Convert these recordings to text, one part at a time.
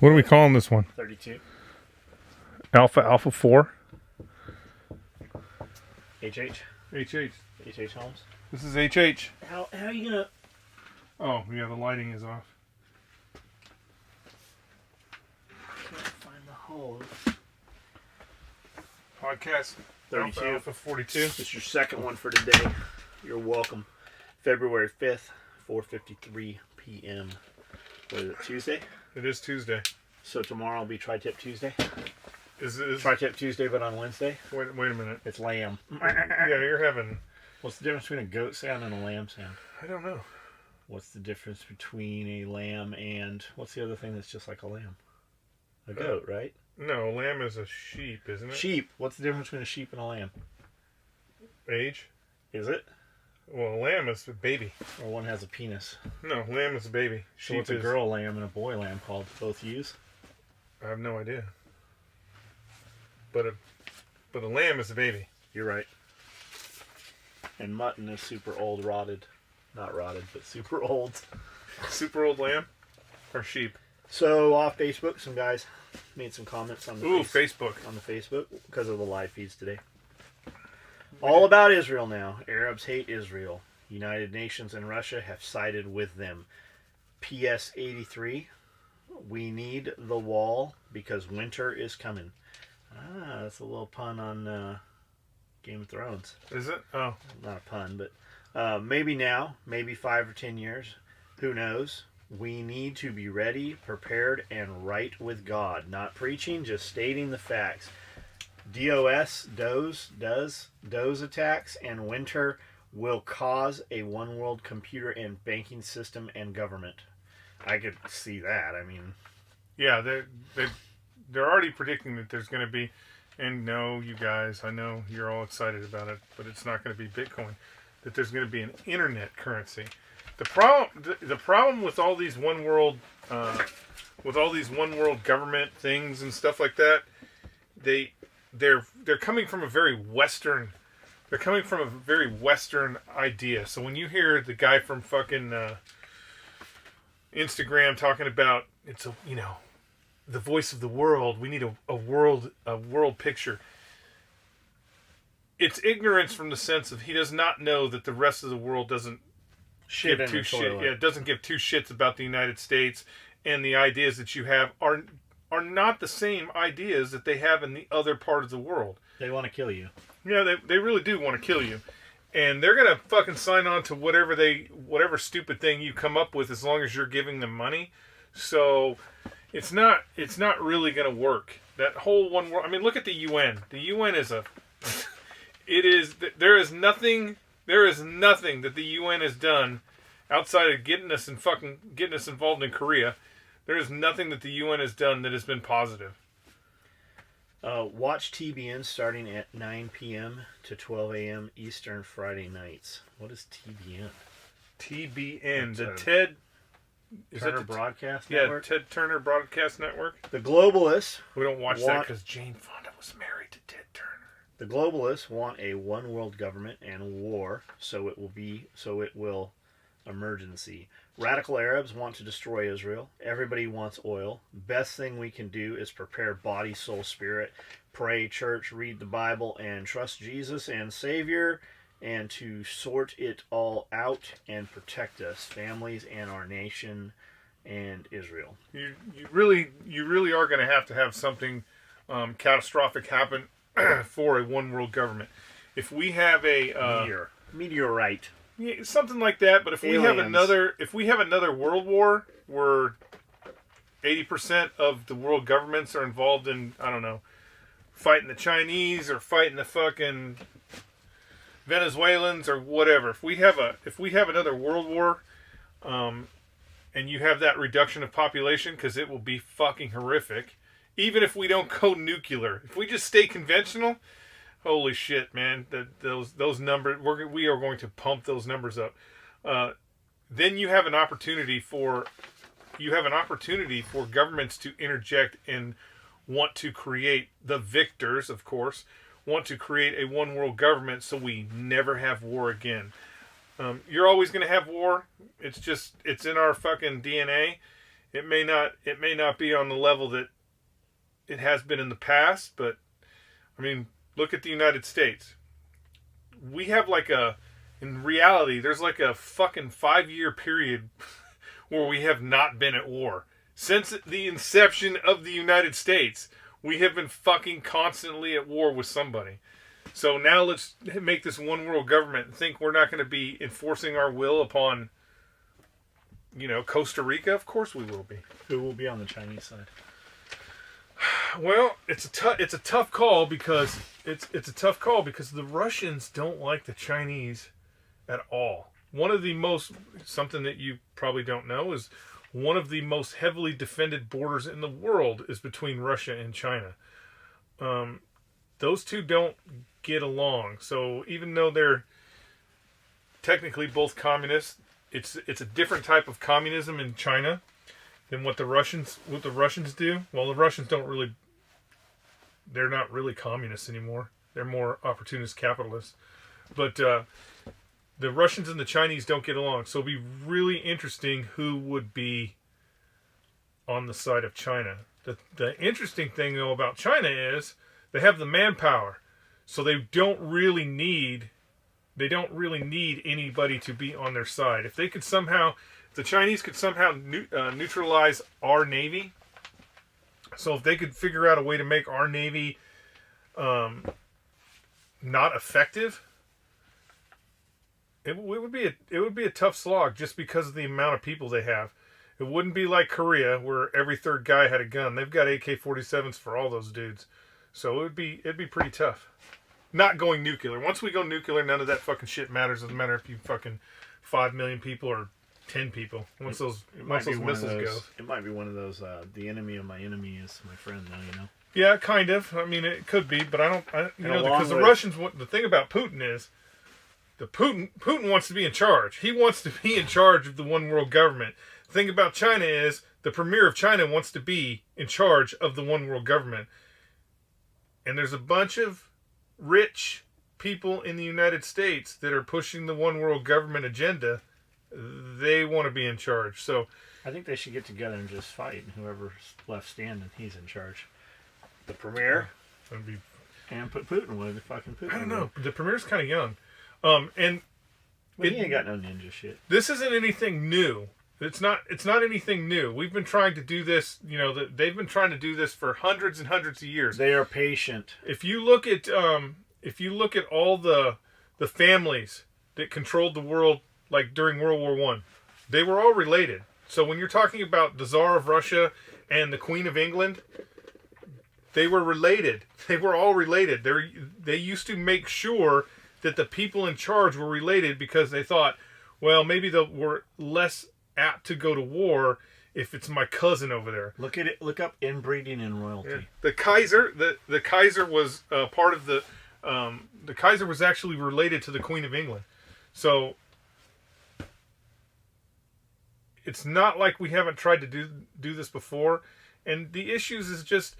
What are we calling this one? 32. Alpha 4? HH. HH. HH Holmes. This is HH. How are you gonna... Oh, yeah, the lighting is off. I can't find the hole. Podcast 32. Alpha 42. This is your second one for today. You're welcome. February 5th, 4:53 p.m. What is it, Tuesday? It is Tuesday. So tomorrow will be Tri-Tip Tuesday? Is it? Tri-Tip Tuesday, but on Wednesday? Wait a minute. It's lamb. Yeah, you're having... What's the difference between a goat sound and a lamb sound? I don't know. What's the difference between a lamb and... What's the other thing that's just like a lamb? A goat, right? No, lamb is a sheep, isn't it? Sheep. What's the difference between a sheep and a lamb? Age? Is it? Well, a lamb is a baby. Or one has a penis? No, lamb is a baby. So what's a girl lamb and a boy lamb called? Both use? I have no idea. But a lamb is a baby. You're right. And mutton is super old, rotted. Not rotted, but super old. Super old lamb? Or sheep? So, off Facebook, some guys made some comments on the Facebook. On the Facebook because of the live feeds today. All about Israel now. Arabs hate Israel. United Nations and Russia have sided with them. PS 83. We need the wall because winter is coming. Ah, that's a little pun on Game of Thrones. Is it? Oh. Not a pun, but maybe now, maybe 5 or 10 years. Who knows? We need to be ready, prepared, and right with God. Not preaching, just stating the facts. DOS attacks, and winter will cause a one world computer and banking system and government. I could see that. I mean, yeah, they're already predicting that there's going to be, and no, you guys, I know you're all excited about it, but it's not going to be Bitcoin. That there's going to be an internet currency. The problem with all these one world government things and stuff like that, they're coming from a very Western. They're coming from a very Western idea. So when you hear the guy from fucking Instagram talking about the voice of the world, we need a world picture. It's ignorance from the sense of he does not know that the rest of the world doesn't give two shit. Yeah, it doesn't give two shits about the United States, and the ideas that you have are not the same ideas that they have in the other part of the world. They want to kill you. Yeah, they really do want to kill you. And they're going to fucking sign on to whatever stupid thing you come up with as long as you're giving them money. So it's not really going to work. That whole one world, I mean, look at the UN. The UN is there is nothing that the UN has done outside of getting us involved in Korea. There is nothing that the UN has done that has been positive. Watch TBN starting at 9 p.m. to 12 a.m. Eastern Friday nights. What is TBN? TBN, the Ted Turner Broadcast Network? Yeah, Ted Turner Broadcast Network. The globalists... We don't watch that because Jane Fonda was married to Ted Turner. The globalists want a one world government and war, so it will emergency. Radical Arabs want to destroy Israel. Everybody wants oil. Best thing we can do is prepare body, soul, spirit, pray, church, read the Bible, and trust Jesus and Savior, and to sort it all out and protect us, families, and our nation and Israel. You really are going to have something catastrophic happen for a one world government. If we have a meteorite. Yeah, something like that, but if we have another world war where 80% of the world governments are involved in, I don't know, fighting the Chinese or fighting the fucking Venezuelans or whatever. If we have another world war, and you have that reduction of population, because it will be fucking horrific. Even if we don't go nuclear, if we just stay conventional. Holy shit, man! Those numbers, we are going to pump those numbers up. Then you have an opportunity for governments to interject and want to create, the victors, of course, want to create a one world government so we never have war again. You're always going to have war. It's in our fucking DNA. It may not be on the level that it has been in the past, but I mean, look at the United States. We have in reality, there's like a fucking 5-year period where we have not been at war. Since the inception of the United States, we have been fucking constantly at war with somebody. So now let's make this one world government and think we're not going to be enforcing our will upon, Costa Rica. Of course we will be. Who will be on the Chinese side? Well, it's a tough call because the Russians don't like the Chinese at all. Something that you probably don't know is one of the most heavily defended borders in the world is between Russia and China. Those two don't get along. So even though they're technically both communists, it's a different type of communism in China than what the Russians do. Well, the Russians they're not really communists anymore. They're more opportunist capitalists. But the Russians and the Chinese don't get along. So it'll be really interesting who would be on the side of China. The interesting thing though about China is they have the manpower. So they don't really need anybody to be on their side. If the Chinese could somehow neutralize our Navy, so if they could figure out a way to make our Navy not effective, it would be a tough slog just because of the amount of people they have. It wouldn't be like Korea where every third guy had a gun. They've got AK-47s for all those dudes. So it'd be pretty tough. Not going nuclear. Once we go nuclear, none of that fucking shit matters. Doesn't matter if you fucking 5 million people or 10 people. Once those missiles go. It might be one of those, the enemy of my enemy is my friend now, Yeah, kind of. I mean, it could be, but because the Russians, the thing about Putin is, Putin wants to be in charge. He wants to be in charge of the one world government. The thing about China is, the premier of China wants to be in charge of the one world government. And there's a bunch of rich people in the United States that are pushing the one world government agenda. They want to be in charge. So I think they should get together and just fight, and whoever's left standing, he's in charge. The premier and put Putin with fucking Putin. I don't know. The premier's kind of young, and he ain't got no ninja shit. This isn't anything new. It's not anything new. We've been trying to do this. They've been trying to do this for hundreds and hundreds of years. They are patient. If you look at all the families that controlled the world, like during World War I, they were all related. So when you're talking about the Tsar of Russia and the Queen of England, they were related. They were all related. They used to make sure that the people in charge were related because they thought, well, maybe we're less apt to go to war if it's my cousin over there. Look up inbreeding and royalty. Yeah. The Kaiser was part of the Kaiser was actually related to the Queen of England. So it's not like we haven't tried to do this before. And the issues is just,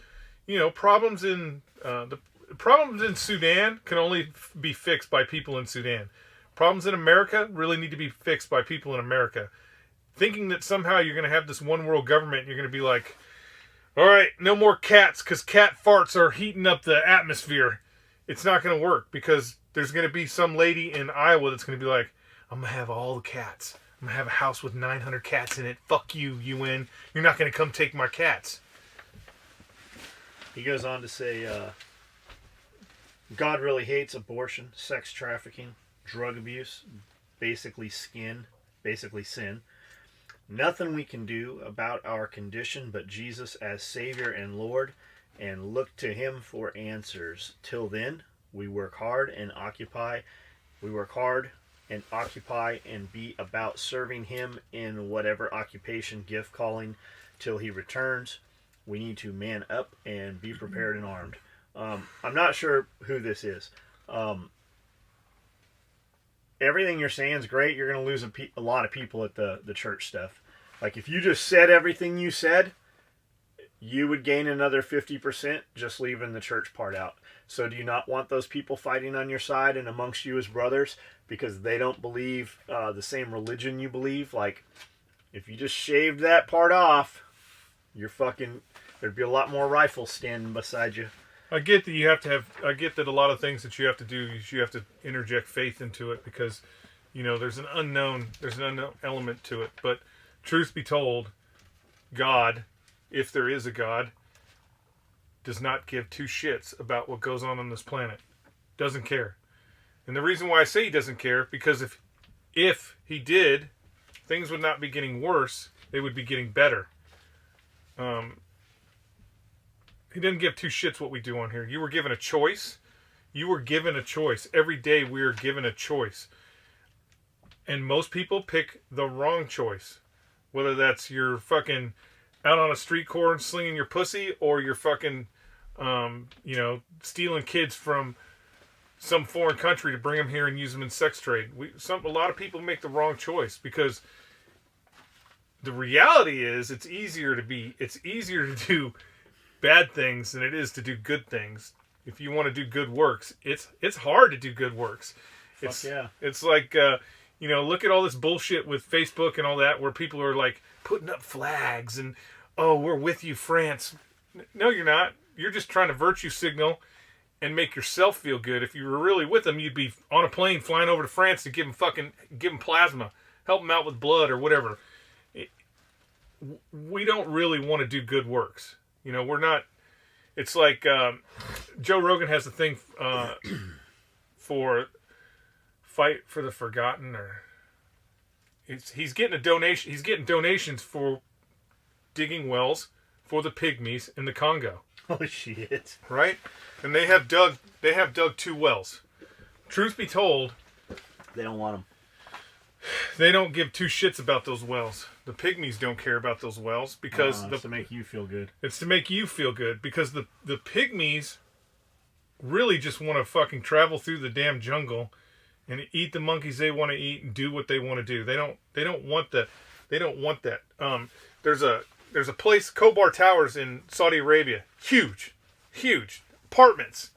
problems in the problems in Sudan can only be fixed by people in Sudan. Problems in America really need to be fixed by people in America. Thinking that somehow you're going to have this one world government, you're going to be like, all right, no more cats because cat farts are heating up the atmosphere. It's not going to work because there's going to be some lady in Iowa that's going to be like, I'm going to have all the cats. I'm going to have a house with 900 cats in it. Fuck you, UN. You're not going to come take my cats. He goes on to say, God really hates abortion, sex trafficking, drug abuse, basically sin. Nothing we can do about our condition but Jesus as Savior and Lord, and look to Him for answers. Till then, we work hard and occupy and be about serving Him in whatever occupation, gift, calling, till He returns. We need to man up and be prepared and armed. I'm not sure who this is. Everything you're saying is great. You're going to lose a lot of people at the church stuff. Like, if you just said everything you said, you would gain another 50% just leaving the church part out. So do you not want those people fighting on your side and amongst you as brothers because they don't believe the same religion you believe? Like, If you just shaved that part off, you're fucking. There'd be a lot more rifles standing beside you. I get that you have to have. I get that a lot of things that you have to do, you have to interject faith into it because, there's an unknown element to it. But truth be told, God, if there is a God, does not give two shits about what goes on this planet. Doesn't care. And the reason why I say he doesn't care, because if he did, things would not be getting worse. They would be getting better. He didn't give two shits what we do on here. You were given a choice. You were given a choice. Every day we are given a choice. And most people pick the wrong choice. Whether that's you're fucking out on a street corner slinging your pussy, or you're fucking, stealing kids from some foreign country to bring them here and use them in sex trade. A lot of people make the wrong choice because the reality is it's easier to do bad things than it is to do good things. If you want to do good works, it's hard to do good works. It's like look at all this bullshit with Facebook and all that, where people are like putting up flags and, oh, we're with you, France. No, you're not. You're just trying to virtue signal and make yourself feel good. If you were really with them, you'd be on a plane flying over to France to give them plasma, help them out with blood or whatever. We don't really want to do good works. We're not. It's like Joe Rogan has a thing for Fight for the Forgotten, or he's getting a donation. He's getting donations for digging wells for the pygmies in the Congo. Oh shit! Right, and they have dug 2 wells. Truth be told, they don't want them. They don't give 2 shits about those wells. The pygmies don't care about those wells because it's to make you feel good. It's to make you feel good because the pygmies really just want to fucking travel through the damn jungle and eat the monkeys they want to eat and do what they want to do. They don't want that. They don't want that. There's a place, Khobar Towers in Saudi Arabia. Huge apartments.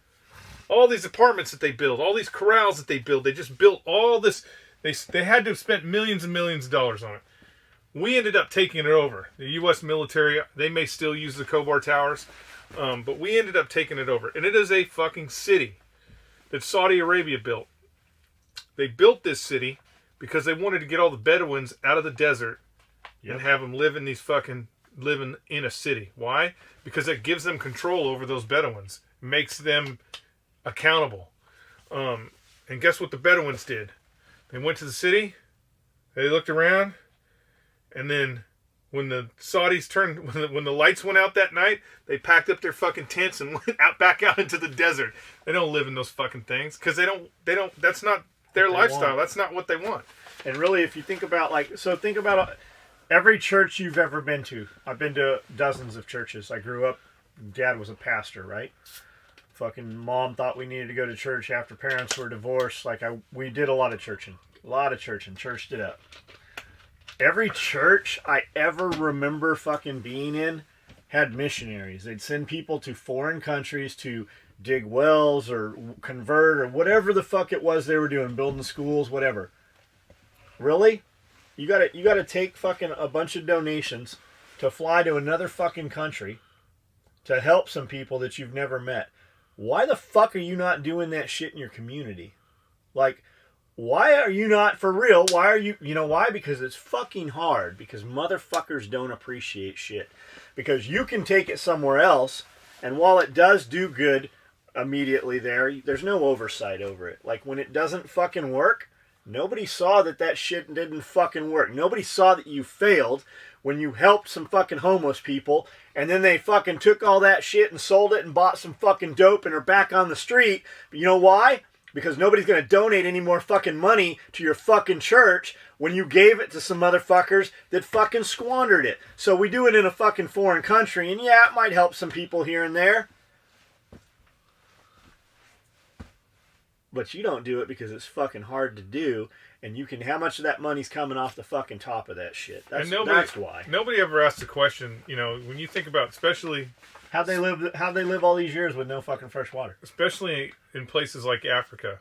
All these apartments that they build, all these corrals that they build. They just built all this. They had to have spent millions and millions of dollars on it. We ended up taking it over. The U.S. military, they may still use the Khobar Towers, but we ended up taking it over. And it is a fucking city that Saudi Arabia built. They built this city because they wanted to get all the Bedouins out of the desert and have them living in a city. Why? Because it gives them control over those Bedouins. Makes them accountable. And guess what the Bedouins did? They went to the city, they looked around, and then when the Saudis when the lights went out that night, they packed up their fucking tents and went back out into the desert. They don't live in those fucking things because they don't. That's not their lifestyle. That's not what they want. And really, if you think about think about every church you've ever been to. I've been to dozens of churches. I grew up. Dad was a pastor, right? Fucking mom thought we needed to go to church after parents were divorced. We did a lot of churching. Churched it up. Every church I ever remember fucking being in had missionaries. They'd send people to foreign countries to dig wells or convert or whatever the fuck it was they were doing, building schools, whatever. Really? You gotta take fucking a bunch of donations to fly to another fucking country to help some people that you've never met. Why the fuck are you not doing that shit in your community? Why are you not, for real, why are you know why? Because it's fucking hard. Because motherfuckers don't appreciate shit. Because you can take it somewhere else, and while it does do good immediately there's no oversight over it. When it doesn't fucking work, nobody saw that shit didn't fucking work. Nobody saw that you failed when you helped some fucking homeless people, and then they fucking took all that shit and sold it and bought some fucking dope and are back on the street. But you know why? Because nobody's going to donate any more fucking money to your fucking church when you gave it to some motherfuckers that fucking squandered it. So we do it in a fucking foreign country, and yeah, it might help some people here and there. But you don't do it because it's fucking hard to do, and how much of that money's coming off the fucking top of that shit. That's why. Nobody ever asks the question, when you think about, especially... How'd they live all these years with no fucking fresh water? Especially in places like Africa.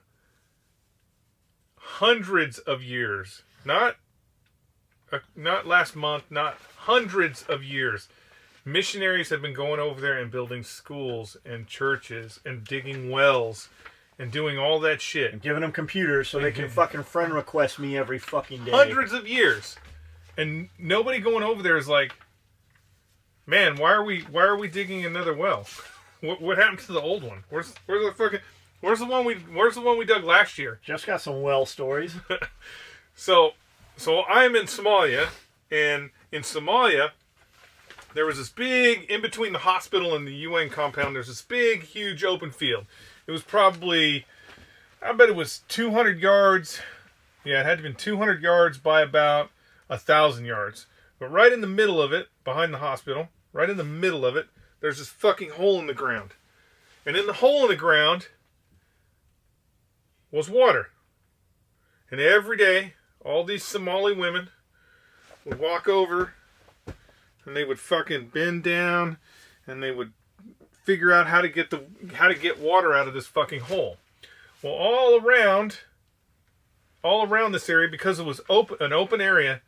Hundreds of years. Not not last month, not hundreds of years. Missionaries have been going over there and building schools and churches and digging wells and doing all that shit. And giving them computers so they can fucking friend request me every fucking day. Hundreds of years. And nobody going over there is like, man, why are we digging another well? What happened to the old one? Where's the one we dug last year? Just got some well stories. So I'm in Somalia, and in Somalia there was this big, in between the hospital and the UN compound, there's this big, huge open field. It was probably, I bet it was 200 yards. Yeah, it had to have been 200 yards by about 1,000 yards. But right in the middle of it, behind the hospital, right in the middle of it, there's this fucking hole in the ground. And in the hole in the ground was water. And every day, all these Somali women would walk over and they would fucking bend down and they would figure out how to get water out of this fucking hole. Well, all around this area, because it was an open area,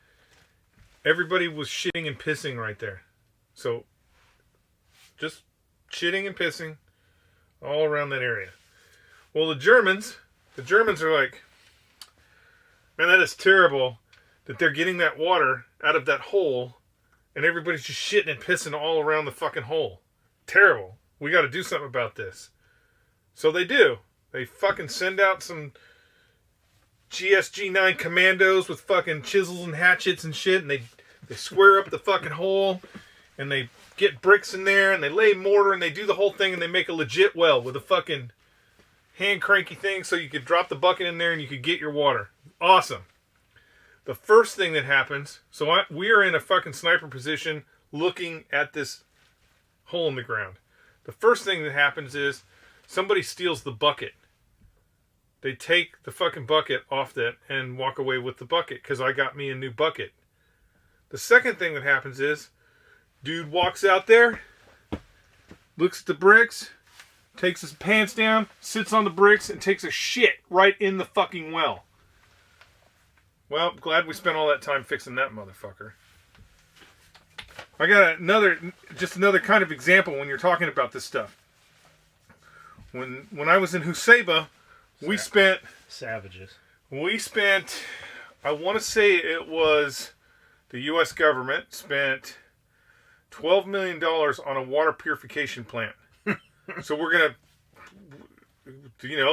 everybody was shitting and pissing right there. So just shitting and pissing all around that area. Well, the Germans are like, man, that is terrible that they're getting that water out of that hole and everybody's just shitting and pissing all around the fucking hole. Terrible. We got to do something about this. So they do. They fucking send out some GSG-9 commandos with fucking chisels and hatchets and shit, and they square up the fucking hole, and they get bricks in there, and they lay mortar, and they do the whole thing, and they make a legit well with a fucking hand cranky thing so you could drop the bucket in there and you could get your water. Awesome. The first thing that happens, we are in a fucking sniper position looking at this hole in the ground. The first thing that happens is somebody steals the bucket. They take the fucking bucket off that and walk away with the bucket because I got me a new bucket. The second thing that happens is dude walks out there, looks at the bricks, takes his pants down, sits on the bricks, and takes a shit right in the fucking well. Well, glad we spent all that time fixing that motherfucker. I got another kind of example when you're talking about this stuff. When I was in Huseba, we spent... Savages. We spent, I want to say it was the U.S. government spent $12 million on a water purification plant. So we're going to,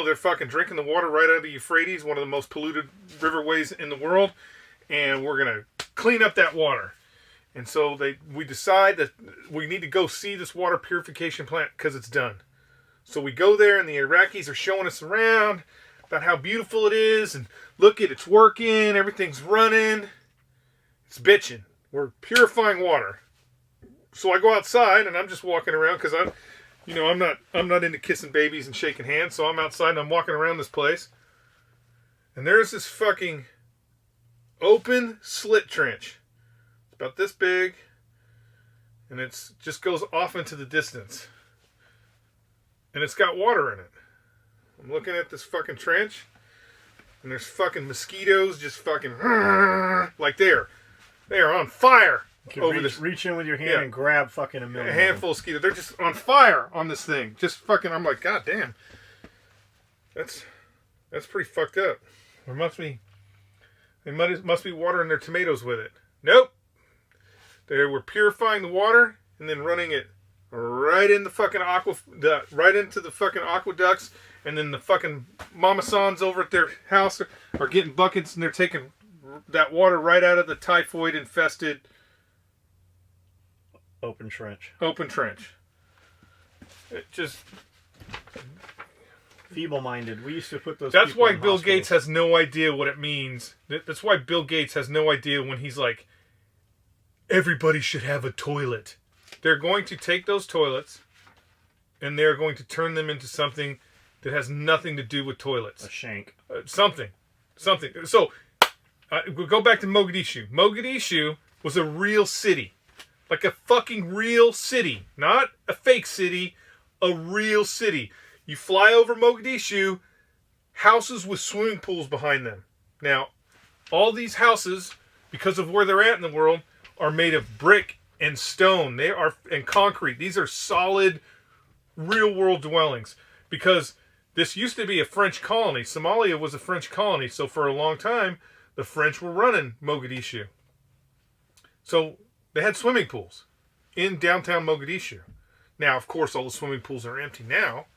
they're fucking drinking the water right out of the Euphrates, one of the most polluted riverways in the world, and we're going to clean up that water. And so we decide that we need to go see this water purification plant because it's done. So we go there, and the Iraqis are showing us around about how beautiful it is, and look at it's working, everything's running, it's bitching. We're purifying water. So I go outside, and I'm just walking around because I'm not into kissing babies and shaking hands, so I'm outside and I'm walking around this place. And there's this fucking open slit trench. It's about this big, and it just goes off into the distance. And it's got water in it. I'm looking at this fucking trench, and there's fucking mosquitoes just fucking like they are on fire. You can reach in with your hand and grab fucking a million. A handful of mosquitoes. They're just on fire on this thing. Just fucking, I'm like, God damn. That's pretty fucked up. There must be water in their tomatoes with it. Nope. They were purifying the water and then running it right in the fucking right into the fucking aqueducts, and then the fucking mama sans over at their house are getting buckets and they're taking that water right out of the typhoid infested open trench. It just feeble-minded. We used to put those. That's why Bill Gates has no idea what it means. That's why Bill Gates has no idea when he's like, everybody should have a toilet. They're going to take those toilets and they're going to turn them into something that has nothing to do with toilets. A shank. Something. So, we'll go back to Mogadishu. Mogadishu was a real city. Like a fucking real city. Not a fake city. A real city. You fly over Mogadishu, houses with swimming pools behind them. Now, all these houses, because of where they're at in the world, are made of brick and stone. They are and concrete. These are solid, real world dwellings. Because this used to be a French colony. Somalia was a French colony, so for a long time, the French were running Mogadishu. So they had swimming pools in downtown Mogadishu. Now, of course, all the swimming pools are empty now.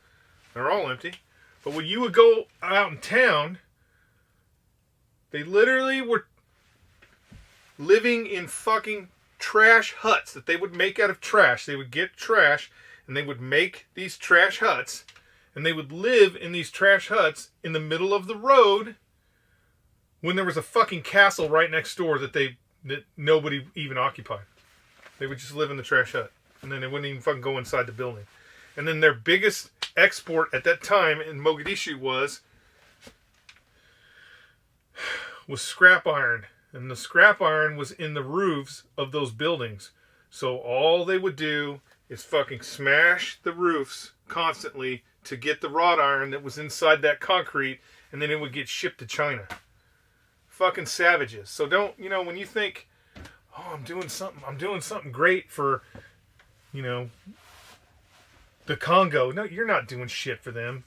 They're all empty. But when you would go out in town, they literally were living in fucking trash huts that they would make out of trash. They would get trash and they would make these trash huts, and they would live in these trash huts in the middle of the road when there was a fucking castle right next door that nobody even occupied. They would just live in the trash hut, and then they wouldn't even fucking go inside the building. And then their biggest export at that time in Mogadishu was scrap iron. And the scrap iron was in the roofs of those buildings. So all they would do is fucking smash the roofs constantly to get the wrought iron that was inside that concrete, and then it would get shipped to China. Fucking savages. So don't, when you think, oh, I'm doing something great for, the Congo. No, you're not doing shit for them.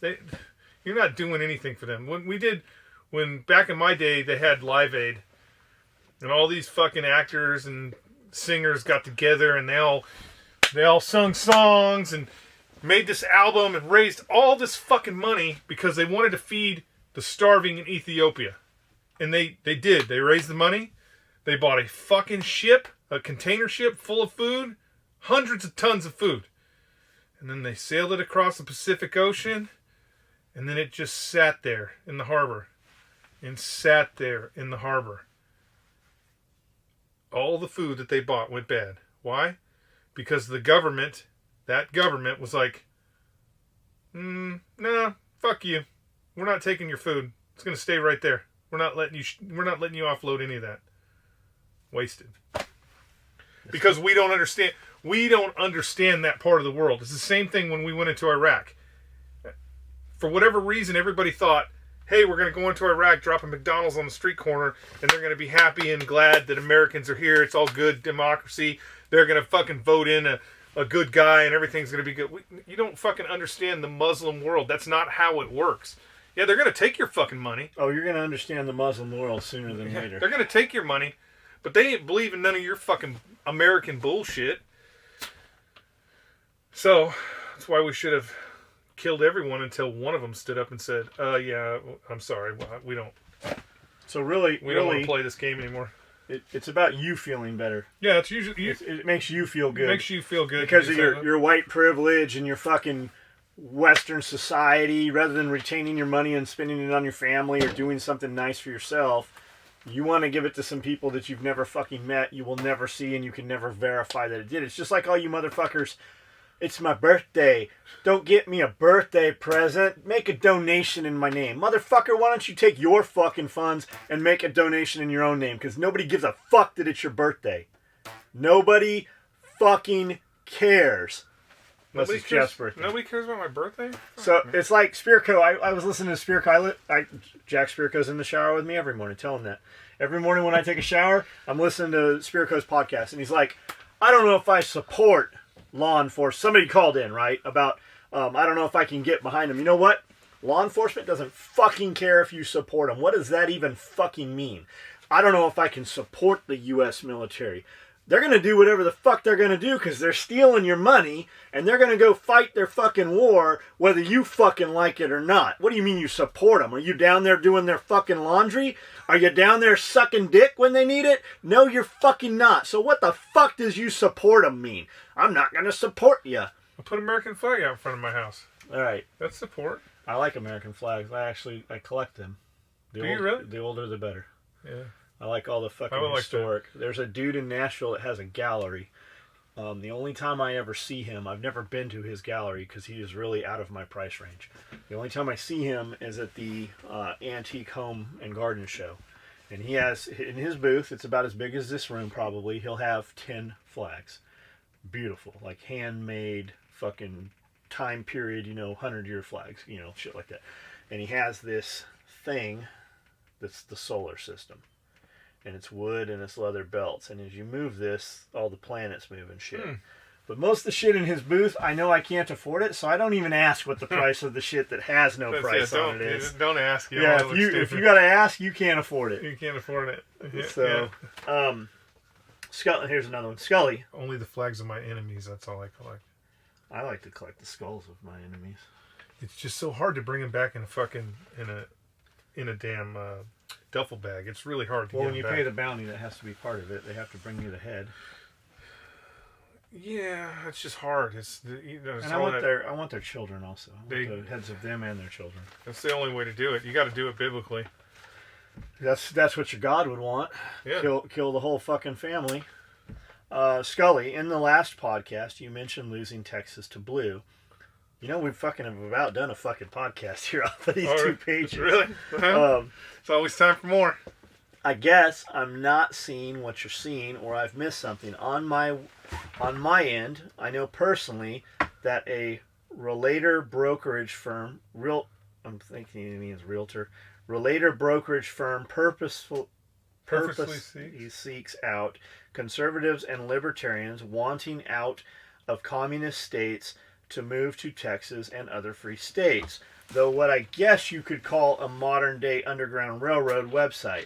You're not doing anything for them. When back in my day, they had Live Aid, and all these fucking actors and singers got together, and they all sung songs and made this album and raised all this fucking money because they wanted to feed the starving in Ethiopia. And they did. They raised the money. They bought a fucking ship, a container ship full of food, hundreds of tons of food. And then they sailed it across the Pacific Ocean, and then it just sat there in the harbor. And sat there in the harbor. All the food that they bought went bad. Why? Because that government was like, nah, fuck you. We're not taking your food. It's going to stay right there. We're not letting you offload any of that. Wasted. Because we don't understand that part of the world. It's the same thing when we went into Iraq. For whatever reason, everybody thought, hey, we're going to go into Iraq, drop a McDonald's on the street corner, and they're going to be happy and glad that Americans are here. It's all good democracy. They're going to fucking vote in a good guy, and everything's going to be good. You don't fucking understand the Muslim world. That's not how it works. Yeah, they're going to take your fucking money. Oh, you're going to understand the Muslim world sooner than later. They're going to take your money, but they ain't believing none of your fucking American bullshit. So, that's why we should have killed everyone until one of them stood up and said, yeah, I'm sorry, we don't. So really, we don't want to play this game anymore. It's about you feeling better. Yeah, it's usually it makes you feel good. It makes you feel good because of your white privilege and your fucking Western society. Rather than retaining your money and spending it on your family or doing something nice for yourself, you want to give it to some people that you've never fucking met, you will never see, and you can never verify that it did. It's just like all you motherfuckers. It's my birthday. Don't get me a birthday present. Make a donation in my name. Motherfucker, why don't you take your fucking funds and make a donation in your own name? Because nobody gives a fuck that it's your birthday. Nobody fucking cares. Unless it's Jeff's birthday. Nobody cares about my birthday? So it's like Spirko. I was listening to Spirko. Jack Spirko's in the shower with me every morning. Tell him that. Every morning when I take a shower, I'm listening to Spirko's podcast. And he's like, I don't know if I support law enforcement. Somebody called in, right? About, I don't know if I can get behind them. You know what? Law enforcement doesn't fucking care if you support them. What does that even fucking mean? I don't know if I can support the U.S. military. They're going to do whatever the fuck they're going to do because they're stealing your money and they're going to go fight their fucking war whether you fucking like it or not. What do you mean you support them? Are you down there doing their fucking laundry? Are you down there sucking dick when they need it? No, you're fucking not. So what the fuck does you support them mean? I'm not going to support you. I'll put an American flag out in front of my house. All right. That's support. I like American flags. I collect them. Do you really? The older the better. Yeah. I like all the fucking historic. There's a dude in Nashville that has a gallery. The only time I ever see him, I've never been to his gallery because he is really out of my price range. The only time I see him is at the Antique Home and Garden Show. And he has, in his booth, it's about as big as this room probably, he'll have 10 flags. Beautiful. Like handmade fucking time period, 100-year flags, shit like that. And he has this thing that's the solar system. and it's wood and it's leather belts. And as you move this, all the planets move and shit. But most of the shit in his booth, I know I can't afford it, so I don't even ask what the price of the shit that has no price on it is. Don't ask. If you gotta ask, you can't afford it. You can't afford it. So, Skully, here's another one. Skully. Only the flags of my enemies. That's all I collect. I like to collect the skulls of my enemies. It's just so hard to bring them back in a fucking in a damn duffel bag. It's really hard to. Well, when you pay the bounty, that has to be part of it. They have to bring you the head. Yeah, it's just hard. And I want their children also. I want the heads of them and their children. That's the only way to do it. You got to do it biblically. That's what your God would want. Yeah. Kill the whole fucking family. Skully, in the last podcast, you mentioned losing Texas to blue. You know, we fucking have about done a fucking podcast here off of these 2 pages. Really? It's always time for more. I guess I'm not seeing what you're seeing, or I've missed something. On my end, I know personally that a relator brokerage firm, I'm thinking he means realtor, relator brokerage firm purposely seeks out conservatives and libertarians wanting out of communist states to move to Texas and other free states, though what I guess you could call a modern-day Underground Railroad website.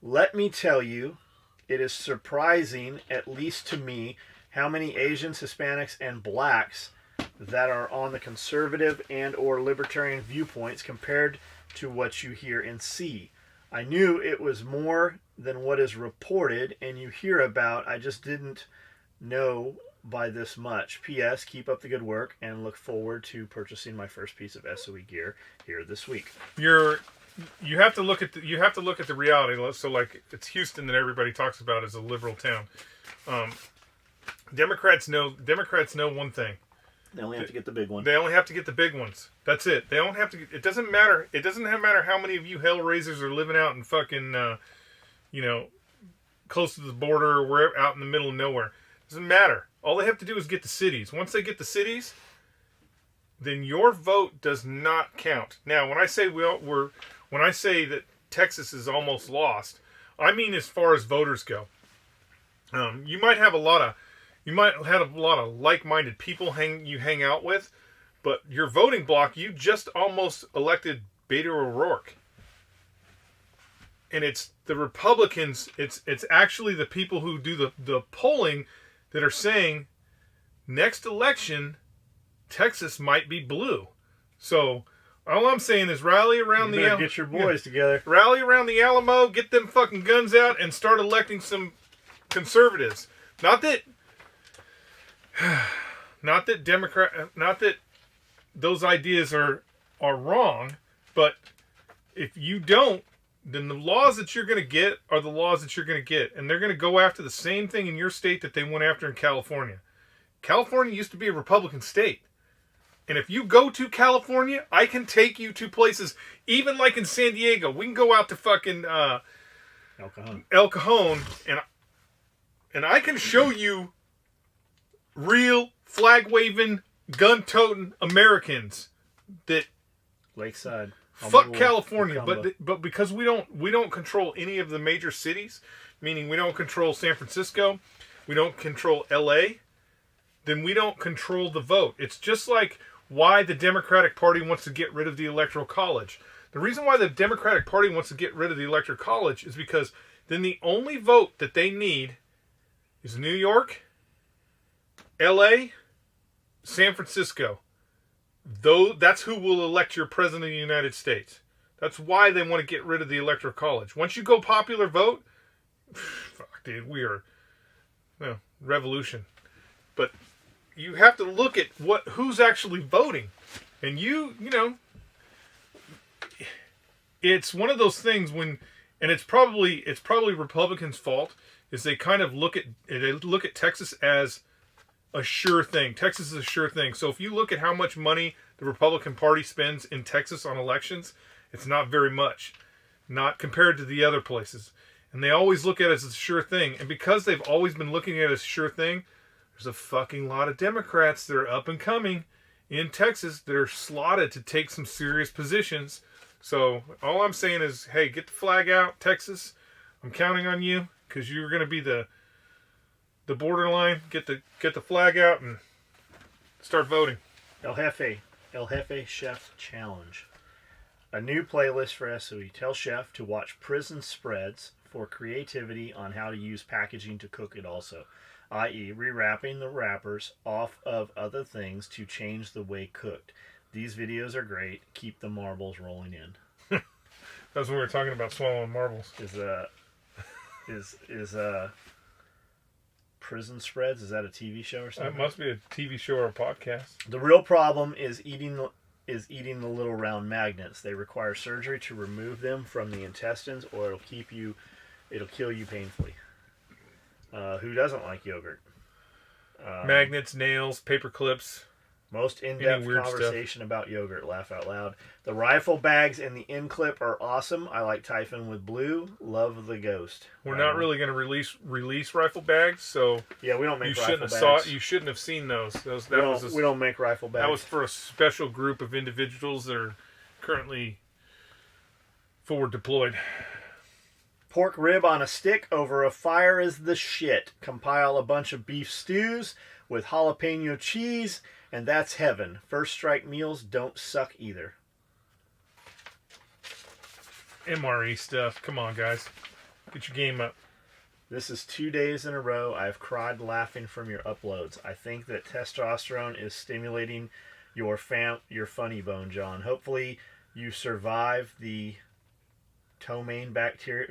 Let me tell you, it is surprising, at least to me, how many Asians, Hispanics, and blacks that are on the conservative and or libertarian viewpoints compared to what you hear and see. I knew it was more than what is reported and you hear about. I just didn't know by this much. P.S. Keep up the good work and look forward to purchasing my first piece of SOE gear here this week. You have to look at the reality. So like it's Houston that everybody talks about as a liberal town. Democrats know one thing. They only have to get the big one. They only have to get the big ones. That's it. They don't have to. It doesn't matter. It doesn't matter how many of you hellraisers are living out in fucking, close to the border or wherever, out in the middle of nowhere. It doesn't matter. All they have to do is get the cities. Once they get the cities, then your vote does not count. Now, when I say when I say that Texas is almost lost, I mean as far as voters go. You might have a lot of like-minded people you hang out with, but your voting block, you just almost elected Beto O'Rourke. And it's the Republicans, it's actually the people who do the polling that are saying next election, Texas might be blue. So all I'm saying is rally around get your boys together. Rally around the Alamo, get them fucking guns out, and start electing some conservatives. Not that those ideas are wrong, but if you don't, then the laws that you're going to get are the laws that you're going to get, and they're going to go after the same thing in your state that they went after in California. California used to be a Republican state. And if you go to California, I can take you to places, even like in San Diego. We can go out to fucking El Cajon, and I can show you real flag-waving, gun-toting Americans that Lakeside. Fuck California, but because we don't control any of the major cities, meaning we don't control San Francisco, we don't control LA, then we don't control the vote. It's just like why the Democratic Party wants to get rid of the Electoral College. The reason why the Democratic Party wants to get rid of the Electoral College is because then the only vote that they need is New York, LA, San Francisco. Though that's who will elect your president of the United States. That's why they want to get rid of the Electoral College. Once you go popular vote, fuck, dude, we are revolution. But you have to look at who's actually voting, and you know, it's one of those things when, and it's probably Republicans' fault is they kind of look at Texas as a sure thing. Texas is a sure thing. So if you look at how much money the Republican Party spends in Texas on elections, it's not very much. Not compared to the other places. And they always look at it as a sure thing. And because they've always been looking at it as a sure thing, there's a fucking lot of Democrats that are up and coming in Texas that are slotted to take some serious positions. So all I'm saying is, hey, get the flag out, Texas. I'm counting on you because you're going to be the borderline. Get the flag out and start voting. El Jefe Chef Challenge. A new playlist for SOE. Tell Chef to watch prison spreads for creativity on how to use packaging to cook it also, i.e. rewrapping the wrappers off of other things to change the way cooked. These videos are great. Keep the marbles rolling in. That's when we were talking about swallowing marbles. Is Prison Spreads, is that a TV show or something? That must be a TV show or a podcast. The real problem is eating the little round magnets. They require surgery to remove them from the intestines, or it'll kill you painfully. Who doesn't like yogurt? Magnets, nails, paper clips. Most in-depth conversation about yogurt. Laugh out loud. The rifle bags and the end clip are awesome. I like Typhon with blue. Love the ghost. We're not really going to release rifle bags, so yeah, we don't make rifle bags. You shouldn't have seen those. We don't make rifle bags. That was for a special group of individuals that are currently forward deployed. Pork rib on a stick over a fire is the shit. Compile a bunch of beef stews with jalapeno cheese, and that's heaven. First strike meals don't suck either. MRE stuff. Come on, guys. Get your game up. This is 2 days in a row I've cried laughing from your uploads. I think that testosterone is stimulating your funny bone, John. Hopefully you survive the ptomaine bacteria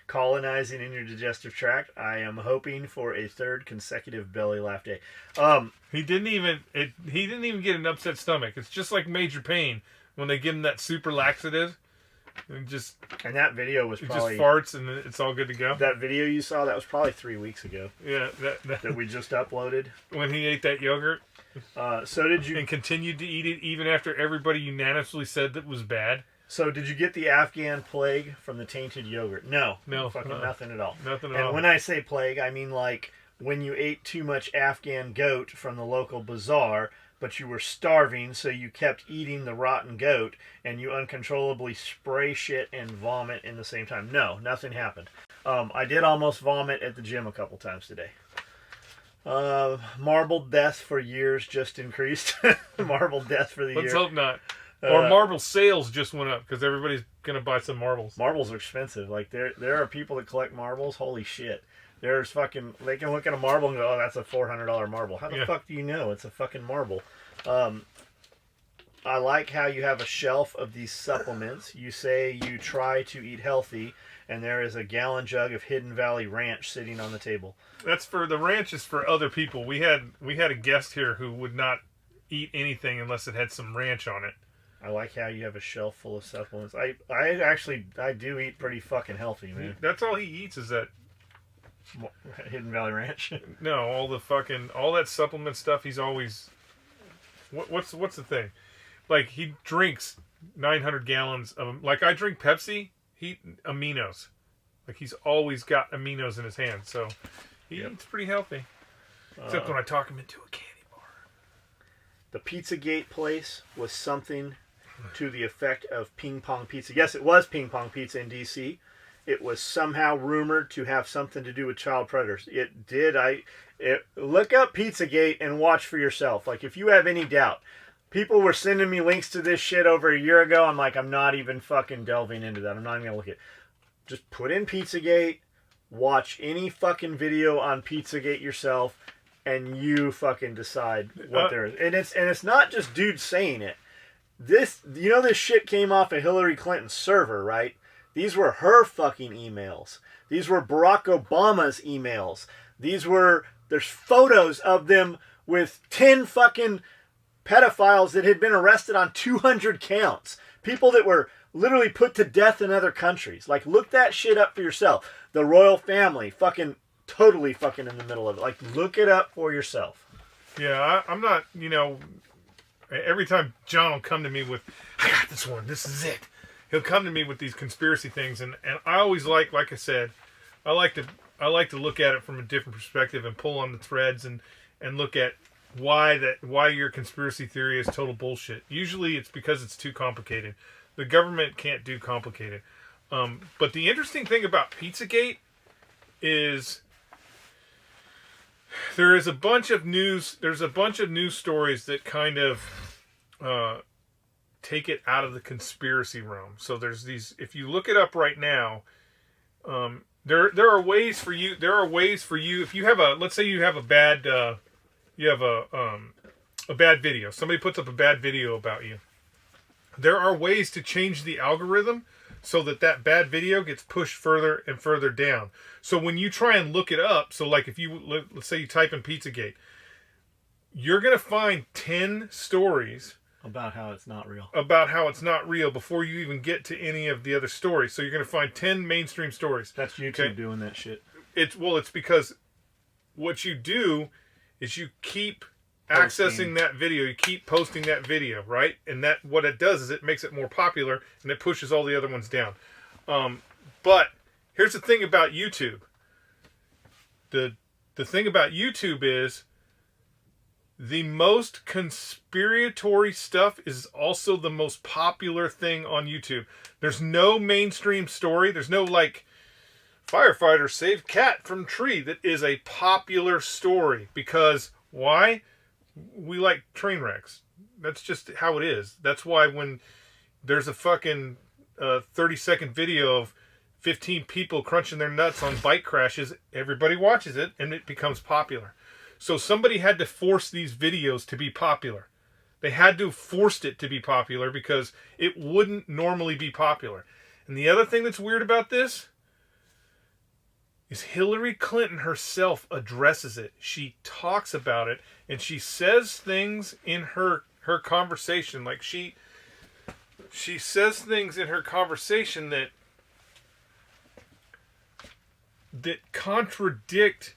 colonizing in your digestive tract. I am hoping for a third consecutive belly laugh day. He didn't even get an upset stomach. It's just like Major Pain when they give him that super laxative. And that video was probably... just farts and it's all good to go. That video you saw, that was probably 3 weeks ago. Yeah. That we just uploaded. When he ate that yogurt. So did you... And continued to eat it even after everybody unanimously said that was bad. So did you get the Afghan plague from the tainted yogurt? No. Fucking nothing at all. Nothing at all. And when I say plague, I mean like when you ate too much Afghan goat from the local bazaar, but you were starving, so you kept eating the rotten goat, and you uncontrollably spray shit and vomit in the same time. No, nothing happened. I did almost vomit at the gym a couple times today. Marble death for years just increased. Marble death for the year. Let's hope not. Or marble sales just went up because everybody's going to buy some marbles. Marbles are expensive. Like there are people that collect marbles. Holy shit. They can look at a marble and go, oh, that's a $400 marble. How the fuck do you know it's a fucking marble? I like how you have a shelf of these supplements. You say you try to eat healthy, and there is a gallon jug of Hidden Valley Ranch sitting on the table. That's for the ranch is for other people. We had a guest here who would not eat anything unless it had some ranch on it. I like how you have a shelf full of supplements. I do eat pretty fucking healthy, man. That's all he eats is that Hidden Valley Ranch. No, all that supplement stuff. He's always what's the thing? Like he drinks 900 gallons of them. Like I drink Pepsi. He aminos. Like he's always got aminos in his hand. So he eats pretty healthy. Except when I talk him into a candy bar. The Pizzagate place was something to the effect of Ping Pong Pizza. Yes, it was Ping Pong Pizza in D.C. It was somehow rumored to have something to do with child predators. It did. Look up Pizzagate and watch for yourself. Like, if you have any doubt. People were sending me links to this shit over a year ago. I'm like, I'm not even fucking delving into that. I'm not even going to look at it. Just put in Pizzagate, watch any fucking video on Pizzagate yourself, and you fucking decide what there is. And it's not just dudes saying it. This shit came off of Hillary Clinton's server, right? These were her fucking emails. These were Barack Obama's emails. There's photos of them with 10 fucking pedophiles that had been arrested on 200 counts. People that were literally put to death in other countries. Like, look that shit up for yourself. The royal family, fucking totally fucking in the middle of it. Like, look it up for yourself. Yeah, I'm not, every time John will come to me with, I got this one, this is it. He'll come to me with these conspiracy things, and I always like I said, I like to look at it from a different perspective and pull on the threads and look at why your conspiracy theory is total bullshit. Usually it's because it's too complicated. The government can't do complicated. But the interesting thing about Pizzagate is there is a bunch of news. There's a bunch of news stories that kind of take it out of the conspiracy realm. So there's these. If you look it up right now, there are ways for you. There are ways for you. If you have a, let's say you have a bad bad video. Somebody puts up a bad video about you. There are ways to change the algorithm so that bad video gets pushed further and further down. So when you try and look it up, so like if you, let's say you type in Pizzagate, you're going to find 10 stories about how it's not real. About how it's not real before you even get to any of the other stories. So you're going to find 10 mainstream stories. That's YouTube doing that shit. It's because what you do is you keep accessing that video, you keep posting that video, right? And that what it does is it makes it more popular and it pushes all the other ones down. But here's the thing about YouTube. The thing about YouTube is the most conspiratory stuff is also the most popular thing on YouTube. There's no mainstream story. There's no like firefighter saved cat from tree that is a popular story. Because why? We like train wrecks. That's just how it is. That's why when there's a fucking 30-second video of 15 people crunching their nuts on bike crashes, everybody watches it and it becomes popular. So somebody had to force these videos to be popular. They had to have forced it to be popular because it wouldn't normally be popular. And the other thing that's weird about this is Hillary Clinton herself addresses it. She talks about it and she says things in her conversation. Like she says things in her conversation that contradict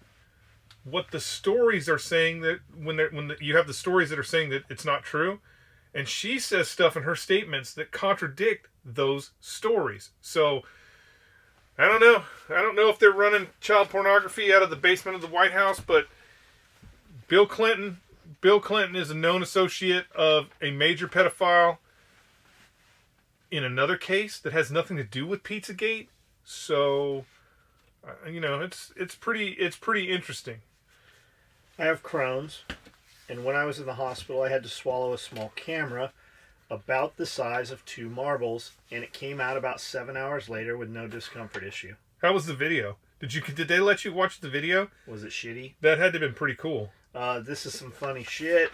what the stories are saying, that you have the stories that are saying that it's not true, and she says stuff in her statements that contradict those stories. So I don't know if they're running child pornography out of the basement of the White House, but Bill Clinton is a known associate of a major pedophile in another case that has nothing to do with Pizzagate. So it's pretty interesting. I have Crohn's, and when I was in the hospital, I had to swallow a small camera about the size of 2 marbles, and it came out about 7 hours later with no discomfort issue. How was the video? Did they let you watch the video? Was it shitty? That had to have been pretty cool. This is some funny shit.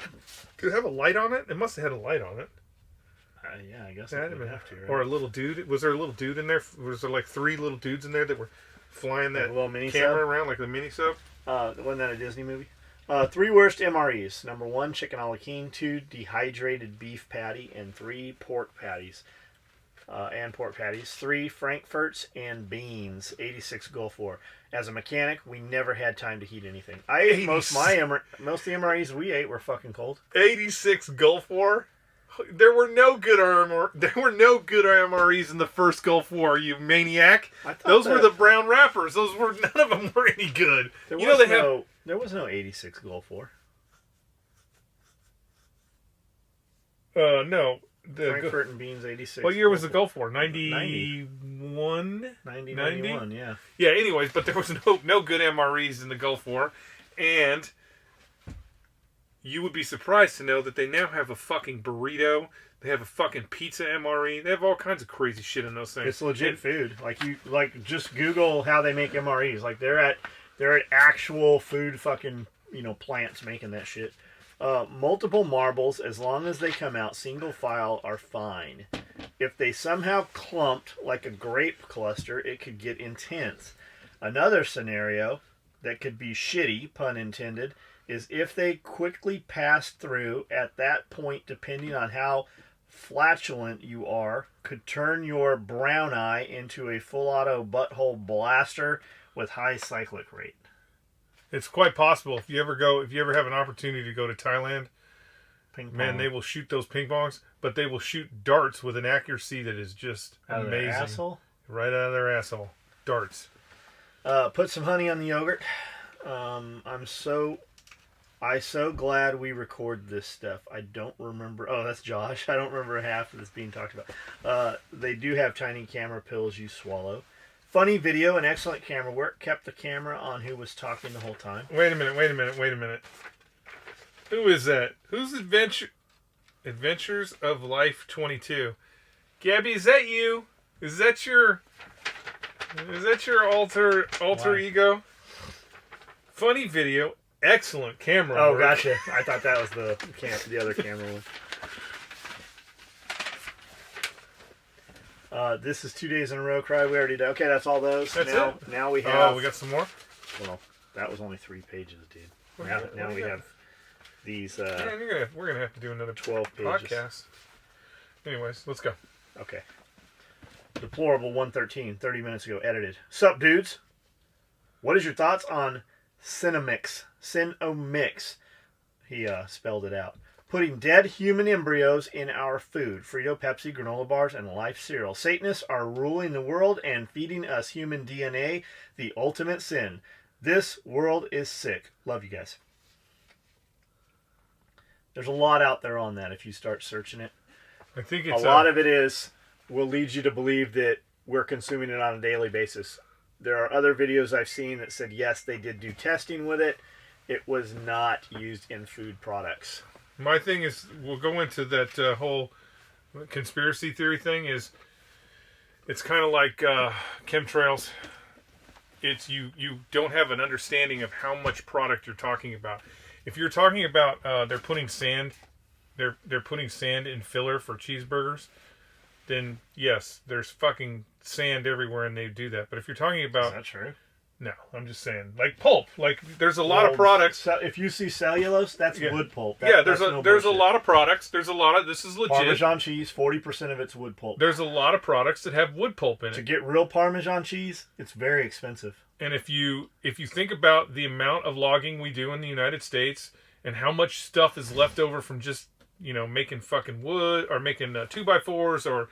Did it have a light on it? It must have had a light on it. Yeah, I guess it would have to, right? Or a little dude. Was there a little dude in there? Was there like 3 little dudes in there that were flying that little mini camera around like the mini sub? Wasn't that a Disney movie? 3 worst MREs. Number 1, chicken a la king. 2, dehydrated beef patty. And 3, pork patties. 3, frankfurts and beans. 86 Gulf War. As a mechanic, we never had time to heat anything. I ate most of the MREs we ate were fucking cold. 86 Gulf War. There were no good MREs in the first Gulf War, you maniac. Those were the brown wrappers. None of them were any good. There was no 86 Gulf War. No. Frankfurt and beans 86. What year was the Gulf War? 91? 91, yeah. Yeah, anyways, but there was no good MREs in the Gulf War. And you would be surprised to know that they now have a fucking burrito. They have a fucking pizza MRE. They have all kinds of crazy shit in those things. It's legit food. Just Google how they make MREs. Like they're at actual food fucking, plants making that shit. Multiple marbles, as long as they come out single file, are fine. If they somehow clumped like a grape cluster, it could get intense. Another scenario that could be shitty, pun intended, is if they quickly pass through. At that point, depending on how flatulent you are, could turn your brown eye into a full auto butthole blaster with high cyclic rate. It's quite possible. If you ever have an opportunity to go to Thailand, man, they will shoot those ping pongs, but they will shoot darts with an accuracy that is just out amazing. Of their asshole? Right out of their asshole. Darts. Put some honey on the yogurt. I'm so I'm so glad we record this stuff. I don't remember. Oh, that's Josh. I don't remember half of this being talked about. They do have tiny camera pills you swallow. Funny video and excellent camera work. Kept the camera on who was talking the whole time. Wait a minute. Who is that? Who's Adventures of Life 22? Gabby, is that you? Is that your alter ego? Funny video, excellent camera Oh, work. gotcha. I thought that was the other camera one. This is 2 days in a row. Cry. We already did. Okay, that's all those. That's it. Now we have. Oh, we got some more. Well, that was only 3 pages, dude. What Now do we you got? have these. Man, we're gonna have to do another 12 pages. podcast. Anyways, let's go. Okay. Deplorable 113, 30 minutes ago, edited. Sup, dudes? What is your thoughts on Cinemax Sin? He spelled it out. Putting dead human embryos in our food. Frito, Pepsi, granola bars, and Life cereal. Satanists are ruling the world and feeding us human DNA. The ultimate sin. This world is sick. Love you guys. There's a lot out there on that if you start searching it. I think it's a lot of it will lead you to believe that we're consuming it on a daily basis. There are other videos I've seen that said, yes, they did do testing with it. It was not used in food products. My thing is, we'll go into that whole conspiracy theory thing. It's kind of like chemtrails. It's you don't have an understanding of how much product you're talking about. If you're talking about they're putting sand in filler for cheeseburgers, then yes, there's fucking sand everywhere and they do that. But if you're talking about... Is that true? No, I'm just saying. Like pulp. Like there's a lot of products. So if you see cellulose, that's wood pulp. There's a lot of products. This is legit. Parmesan cheese, 40% of it's wood pulp. There's a lot of products that have wood pulp in it. To get real Parmesan cheese, it's very expensive. And if you think about the amount of logging we do in the United States and how much stuff is left over from just, making fucking wood or making 2x4s or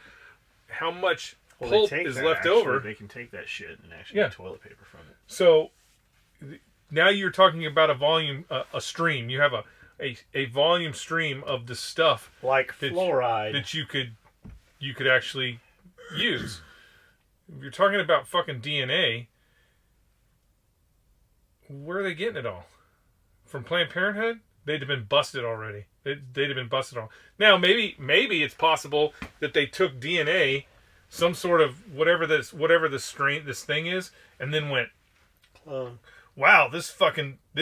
how much pulp is left over. They can take that shit and actually get toilet paper from it. So now you're talking about a volume, a stream. You have a volume stream of the stuff like fluoride that you could actually use. If you're talking about fucking DNA, where are they getting it all? From Planned Parenthood? They'd have been busted already. They'd have been busted all. Now maybe it's possible that they took DNA, some sort of whatever this thing is, and then went, wow, this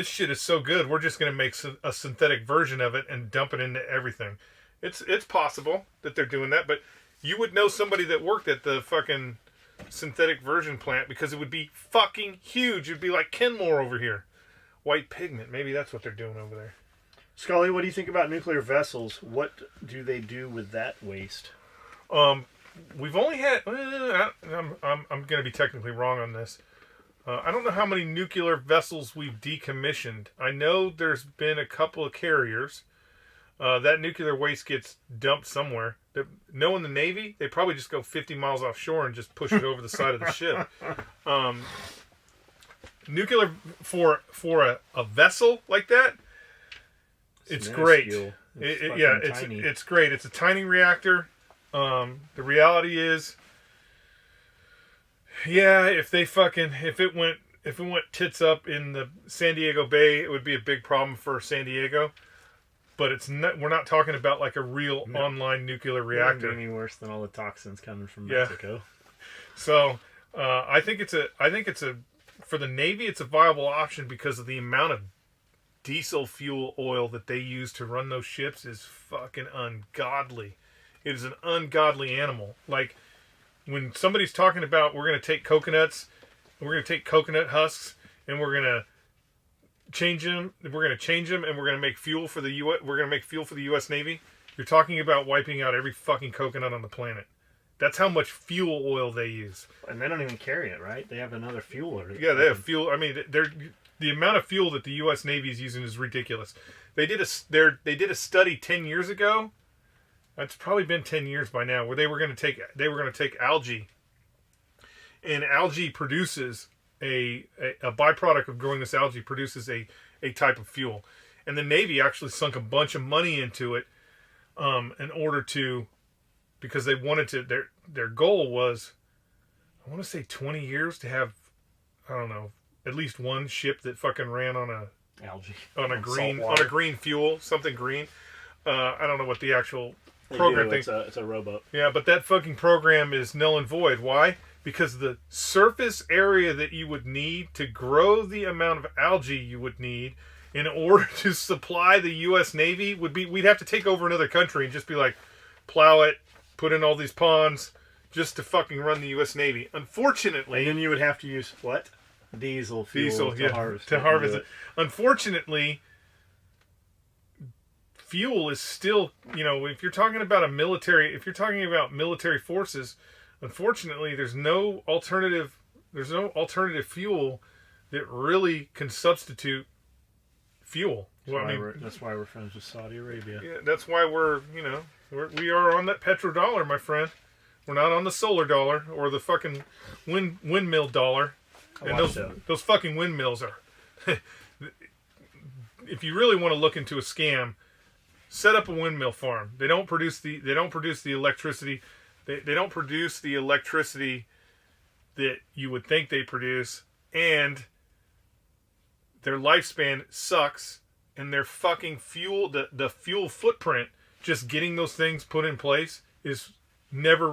shit is so good. We're just gonna make a synthetic version of it and dump it into everything. It's possible that they're doing that, but you would know somebody that worked at the fucking synthetic version plant because it would be fucking huge. It'd be like Kenmore over here. White pigment. Maybe that's what they're doing over there. Skully, what do you think about nuclear vessels? What do they do with that waste? We've only had... I'm going to be technically wrong on this. I don't know how many nuclear vessels we've decommissioned. I know there's been a couple of carriers. That nuclear waste gets dumped somewhere. Knowing the Navy, they probably just go 50 miles offshore and just push it over the side of the ship. Nuclear for a vessel like that, it's great. It's great. It's a tiny reactor. The reality is, if it went tits up in the San Diego Bay, it would be a big problem for San Diego. But it's not. We're not talking about like a real online nuclear reactor. It wouldn't be any worse than all the toxins coming from Mexico. So I think it's a for the Navy, it's a viable option because of the amount of diesel fuel oil that they use to run those ships is fucking ungodly. It is an ungodly animal. Like when somebody's talking about we're going to take coconuts, we're going to take coconut husks, and we're going to change them. We're going to change them, and we're going to make fuel for the U.S. We're going to make fuel for the U.S. Navy. You're talking about wiping out every fucking coconut on the planet. That's how much fuel oil they use. And they don't even carry it, right? They have another fuel. Yeah, they have fuel. I mean, the amount of fuel that the U.S. Navy is using is ridiculous. They did a study 10 years ago. It's probably been 10 years by now, where they were going to take algae, and algae produces a byproduct of growing this algae produces a type of fuel, And the Navy actually sunk a bunch of money into it in order to, because they wanted to, their goal was, I want to say 20 years to have, I don't know, at least one ship that fucking ran on a algae, on a green fuel, something green. I don't know what the actual program thing. It's a rowboat. Yeah, but that fucking program is null and void. Why? Because the surface area that you would need to grow the amount of algae you would need in order to supply the U.S. Navy would be, we'd have to take over another country and just be like, plow it, put in all these ponds, just to fucking run the U.S. Navy. Unfortunately... And then you would have to use, what? Diesel fuel to harvest it. Unfortunately, fuel is still, if you're talking about military forces, unfortunately, there's no alternative fuel that really can substitute fuel. That's why we're friends with Saudi Arabia. Yeah, that's why we are on that petrodollar, my friend. We're not on the solar dollar or the fucking windmill dollar. And those fucking windmills are. If you really want to look into a scam, set up a windmill farm. They don't produce the electricity. They don't produce the electricity that you would think they produce, and their lifespan sucks. And their fucking fuel, the fuel footprint, just getting those things put in place is never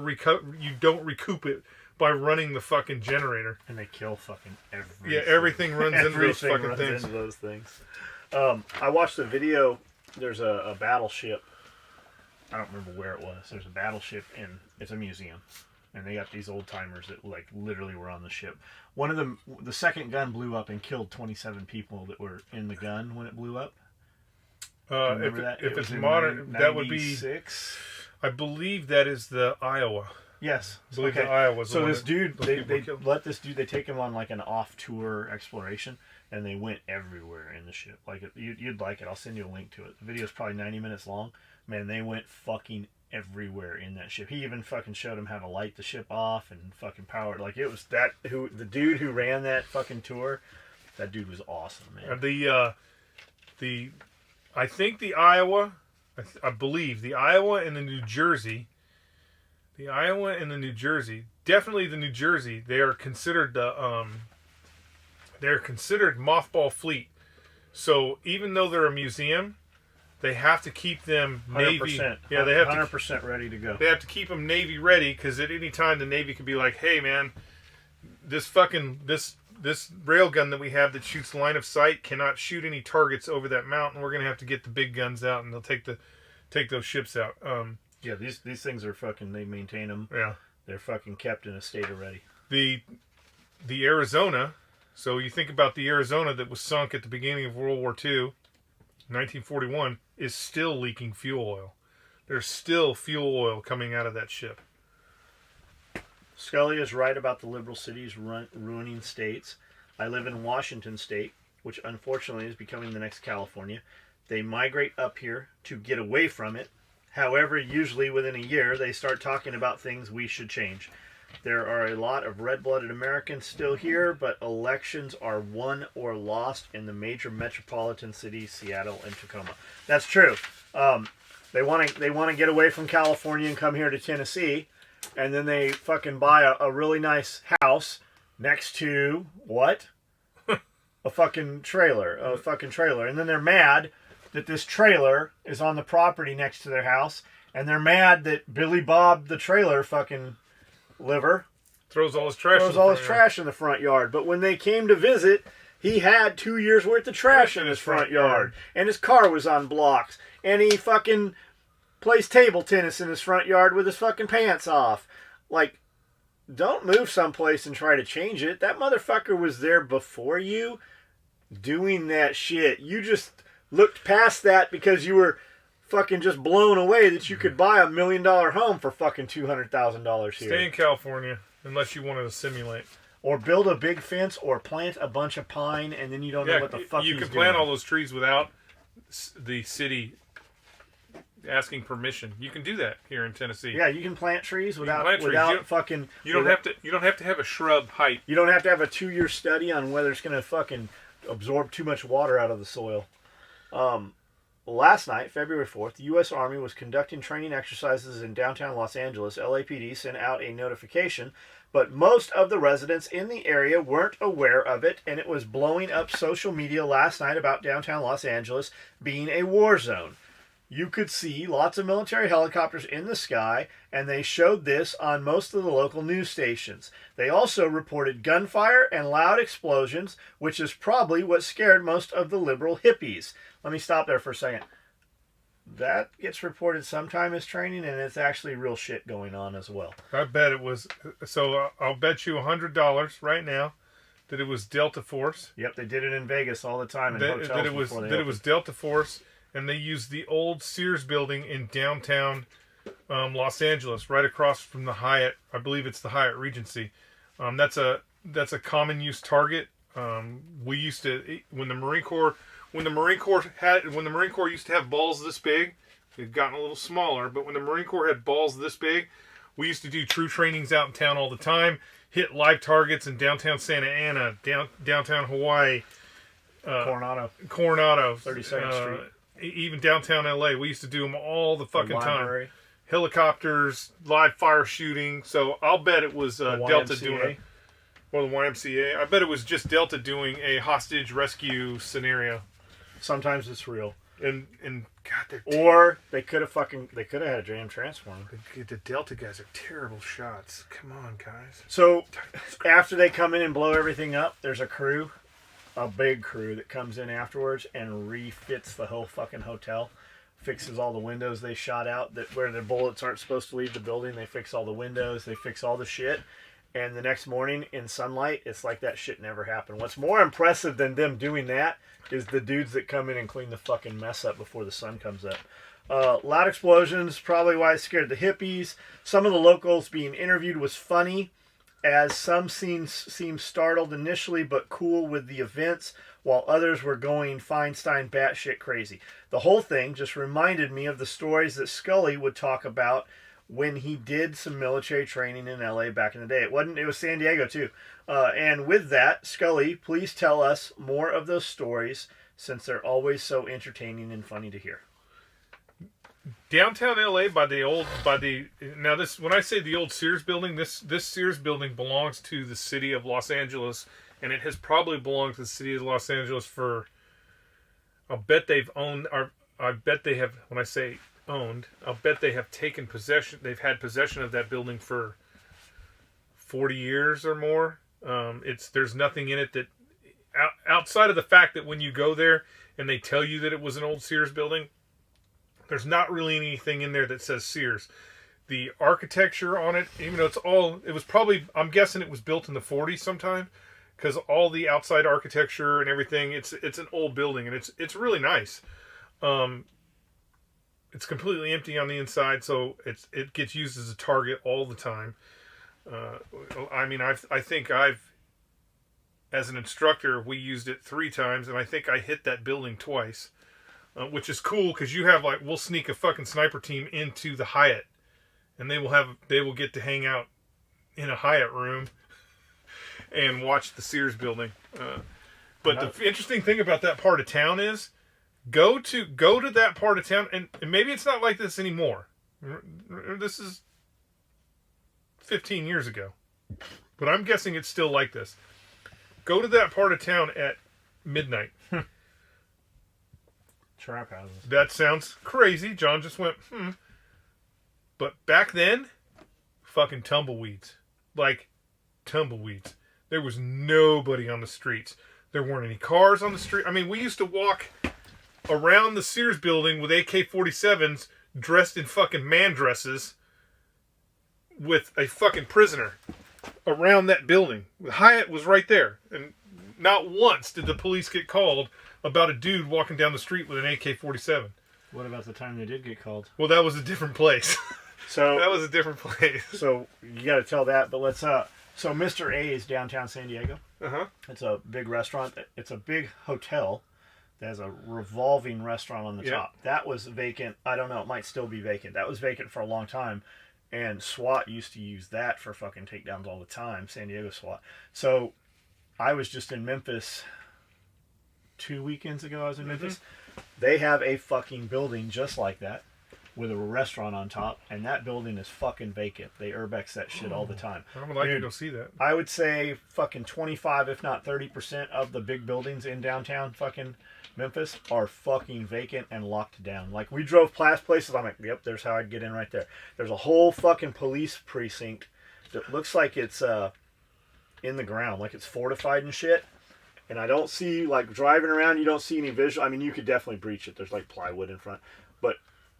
you don't recoup it by running the fucking generator. And they kill fucking everything. Yeah, everything runs into those fucking things. I watched a video. There's a battleship. I don't remember where it was. There's a battleship, and it's a museum. And they got these old timers that like literally were on the ship. One of them, the second gun blew up and killed 27 people that were in the gun when it blew up. If it's modern, that would be. I believe that is the Iowa. Yes. I believe the Iowa. So this dude, they take him on like an off-tour exploration, and they went everywhere in the ship. Like you'd like it. I'll send you a link to it. The video's probably 90 minutes long. Man, they went fucking everywhere in that ship. He even fucking showed him how to light the ship off and fucking power it. Like it was the dude who ran that fucking tour. That dude was awesome, man. I think the Iowa, I believe the Iowa and the New Jersey, definitely the New Jersey. They are considered they're considered mothball fleet. So even though they're a museum, they have to keep them Navy. 100%. Yeah, they have 100% ready to go. They have to keep them Navy ready because at any time the Navy could be like, "Hey, man, this railgun that we have that shoots line of sight cannot shoot any targets over that mountain. We're gonna have to get the big guns out, and they'll take those ships out." Yeah, these things are fucking. They maintain them. Yeah, they're fucking kept in a state of ready. The Arizona. So you think about the Arizona that was sunk at the beginning of World War II, 1941, is still leaking fuel oil. There's still fuel oil coming out of that ship. Skully is right about the liberal cities ruining states. I live in Washington State, which unfortunately is becoming the next California. They migrate up here to get away from it. However, usually within a year, they start talking about things we should change. There are a lot of red-blooded Americans still here, but elections are won or lost in the major metropolitan cities, Seattle and Tacoma. That's true. They want to get away from California and come here to Tennessee, and then they fucking buy a really nice house next to what? A fucking trailer. And then they're mad that this trailer is on the property next to their house, and they're mad that Billy Bob the trailer fucking liver throws all his trash in the front yard. But when they came to visit, he had 2 years worth of trash in his front yard, and his car was on blocks, and he fucking plays table tennis in his front yard with his fucking pants off. Like, don't move someplace and try to change it. That motherfucker was there before you doing that shit. You just looked past that because you were fucking just blown away that you could buy $1 million home for fucking $200,000 here. Stay in California unless you wanted to simulate. Or build a big fence or plant a bunch of pine, and then you don't know what the fuck you can plant all those trees without the city asking permission. You can do that here in Tennessee. Yeah, you can plant trees without fucking. You don't have to have a shrub height. You don't have to have a 2-year study on whether it's going to fucking absorb too much water out of the soil. Last night, February 4th, the U.S. Army was conducting training exercises in downtown Los Angeles. LAPD sent out a notification, but most of the residents in the area weren't aware of it, and it was blowing up social media last night about downtown Los Angeles being a war zone. You could see lots of military helicopters in the sky, and they showed this on most of the local news stations. They also reported gunfire and loud explosions, which is probably what scared most of the liberal hippies. Let me stop there for a second. That gets reported sometime as training, and it's actually real shit going on as well. I bet it was. So I'll bet you $100 right now that it was Delta Force. Yep, they did it in Vegas all the time in hotels that it was Delta Force, and they used the old Sears building in downtown Los Angeles, right across from the Hyatt. I believe it's the Hyatt Regency. That's a common use target. We used to when the Marine Corps used to have balls this big. They've gotten a little smaller, but when the Marine Corps had balls this big, we used to do true trainings out in town all the time. Hit live targets in downtown Santa Ana, downtown Hawaii, Coronado, 32nd Street. Even downtown LA, we used to do them all the fucking time. Helicopters, live fire shooting. So I'll bet it was Delta doing it. Or the YMCA. I bet it was just Delta doing a hostage rescue scenario. Sometimes it's real. And God, or they could have had a jam transformer. The Delta guys are terrible shots. Come on, guys. So after they come in and blow everything up, there's a big crew that comes in afterwards and refits the whole fucking hotel, fixes all the windows they shot out that where the bullets aren't supposed to leave the building. They fix all the windows, they fix all the shit, and the next morning in sunlight, it's like that shit never happened. What's more impressive than them doing that is the dudes that come in and clean the fucking mess up before the sun comes up. Loud explosions, probably why it scared the hippies. Some of the locals being interviewed was funny, as some seemed startled initially but cool with the events, while others were going Feinstein batshit crazy. The whole thing just reminded me of the stories that Skully would talk about when he did some military training in LA back in the day. It was San Diego too. And with that, Skully, please tell us more of those stories, since they're always so entertaining and funny to hear. Downtown LA now this, when I say the old Sears building, this Sears building belongs to the city of Los Angeles, and it has probably belonged to the city of Los Angeles for, I'll bet they've owned, or I bet they have, when I say owned, I'll bet they have taken possession, they've had possession of that building for 40 years or more. There's nothing in it that, outside of the fact that when you go there and they tell you that it was an old Sears building, there's not really anything in there that says Sears. The architecture on it, even though I'm guessing it was built in the 40s sometime, because all the outside architecture and everything, it's an old building, and it's really nice. It's completely empty on the inside, so it gets used as a target all the time. I think as an instructor, we used it 3 times, and I think I hit that building twice. Which is cool because we'll sneak a fucking sniper team into the Hyatt, and they will get to hang out in a Hyatt room and watch the Sears building. But the interesting thing about that part of town is go to that part of town, and maybe it's not like this anymore. This is 15 years ago, but I'm guessing it's still like this. Go to that part of town at midnight. Trap houses. That sounds crazy. John just went, But back then, fucking tumbleweeds. Like, tumbleweeds. There was nobody on the streets. There weren't any cars on the street. I mean, we used to walk around the Sears building with AK-47s dressed in fucking man dresses with a fucking prisoner around that building. Hyatt was right there. And not once did the police get called about a dude walking down the street with an AK-47. What about the time they did get called? Well, that was a different place. So that was a different place. So you got to tell that, but let's. So Mr. A is downtown San Diego. It's a big restaurant. It's a big hotel that has a revolving restaurant on the top. That was vacant. I don't know. It might still be vacant. That was vacant for a long time, and SWAT used to use that for fucking takedowns all the time. San Diego SWAT. So I was just in Memphis 2 weekends ago I was in Memphis. They have a fucking building just like that with a restaurant on top, and that building is fucking vacant. They urbex that shit all the time. I would like to go see that. I would say fucking 25, if not 30% of the big buildings in downtown fucking Memphis are fucking vacant and locked down. Like, we drove past places, I'm like, yep, there's how I'd get in right there. There's a whole fucking police precinct that looks like it's in the ground, like it's fortified and shit. And I don't see, like, driving around, you don't see any visual. I mean, you could definitely breach it. There's, like, plywood in front. But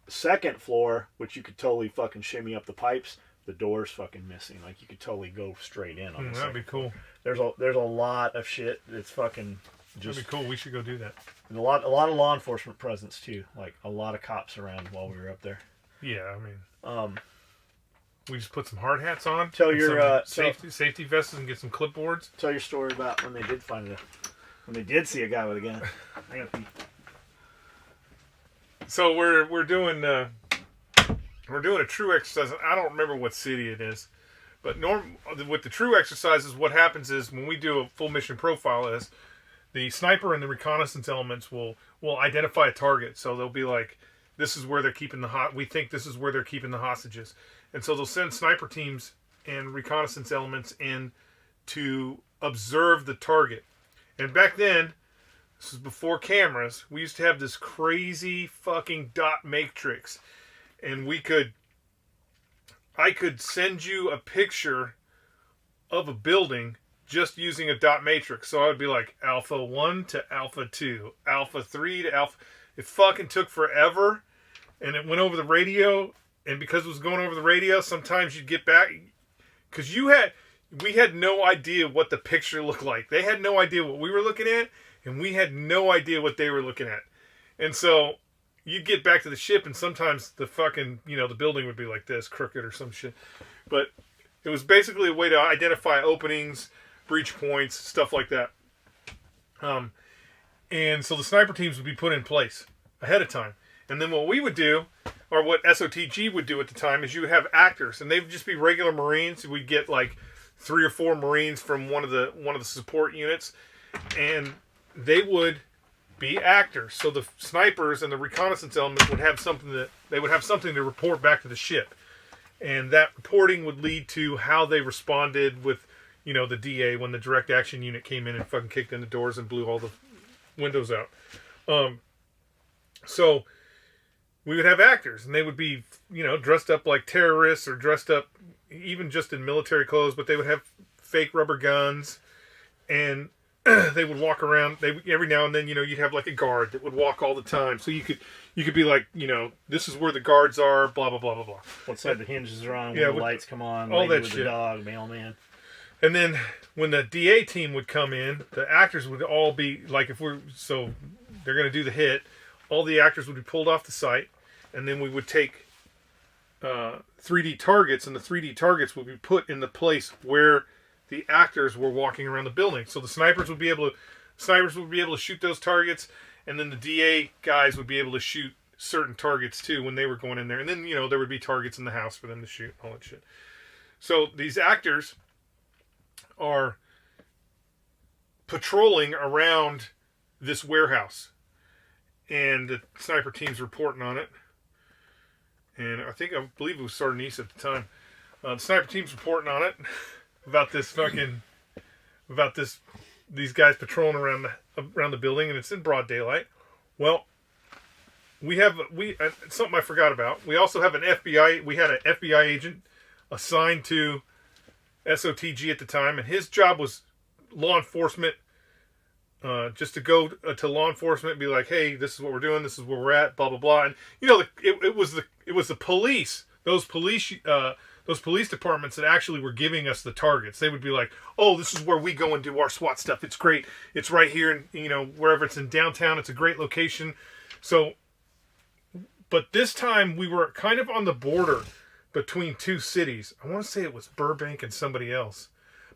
second floor, which you could totally fucking shimmy up the pipes, the door's fucking missing. Like, you could totally go straight in on that'd be cool. There's a lot of shit that's fucking just... That'd be cool. We should go do that. And a lot of law enforcement presence, too. Like, a lot of cops around while we were up there. Yeah, I mean... we just put some hard hats on. Tell your safety vests and get some clipboards. Tell your story about when they did see a guy with a gun. I gotta pee. So we're doing a true exercise. I don't remember what city it is, but with the true exercises, what happens is when we do a full mission profile, is the sniper and the reconnaissance elements will identify a target. So they'll be like, this is where they're keeping we think this is where they're keeping the hostages. And so they'll send sniper teams and reconnaissance elements in to observe the target. And back then, this was before cameras, we used to have this crazy fucking dot matrix. And I could send you a picture of a building just using a dot matrix. So I would be like Alpha 1 to Alpha 2, Alpha 3 to Alpha... It fucking took forever. And it went over the radio... And because it was going over the radio, sometimes you'd get back... Because we had no idea what the picture looked like. They had no idea what we were looking at, and we had no idea what they were looking at. And so, you'd get back to the ship, and sometimes the fucking, the building would be like this, crooked or some shit. But it was basically a way to identify openings, breach points, stuff like that. And so the sniper teams would be put in place ahead of time. And then what we would do, or what SOTG would do at the time, is you would have actors, and they would just be regular Marines. We'd get like 3 or 4 Marines from one of the support units, and they would be actors. So the snipers and the reconnaissance element would have something to report back to the ship, and that reporting would lead to how they responded with, the DA when the direct action unit came in and fucking kicked in the doors and blew all the windows out. So we would have actors, and they would be, dressed up like terrorists or dressed up even just in military clothes, but they would have fake rubber guns, and they would walk around. Every now and then, you'd have like a guard that would walk all the time. So you could be like, this is where the guards are, blah, blah, blah, blah, blah. What side the hinges are on, when the lights come on, all that with shit. The dog, mailman. And then when the DA team would come in, the actors would all be like, so they're going to do the hit, all the actors would be pulled off the site, and then we would take 3D targets, and the 3D targets would be put in the place where the actors were walking around the building. So the snipers would be able to shoot those targets, and then the DA guys would be able to shoot certain targets too when they were going in there. And then, there would be targets in the house for them to shoot, all that shit. So these actors are patrolling around this warehouse, and the sniper team's reporting on it. And I believe it was Sardini's at the time. The sniper team's reporting on it these guys patrolling around the building, and it's in broad daylight. Well, something I forgot about. We also have we had an FBI agent assigned to SOTG at the time, and his job was law enforcement. Just to go to law enforcement and be like, hey, this is what we're doing, this is where we're at, blah blah blah. And it was the police, those police departments that actually were giving us the targets. They would be like, oh, this is where we go and do our SWAT stuff. It's great. It's right here, and wherever it's in downtown, it's a great location. So, but this time we were kind of on the border between 2 cities. I want to say it was Burbank and somebody else,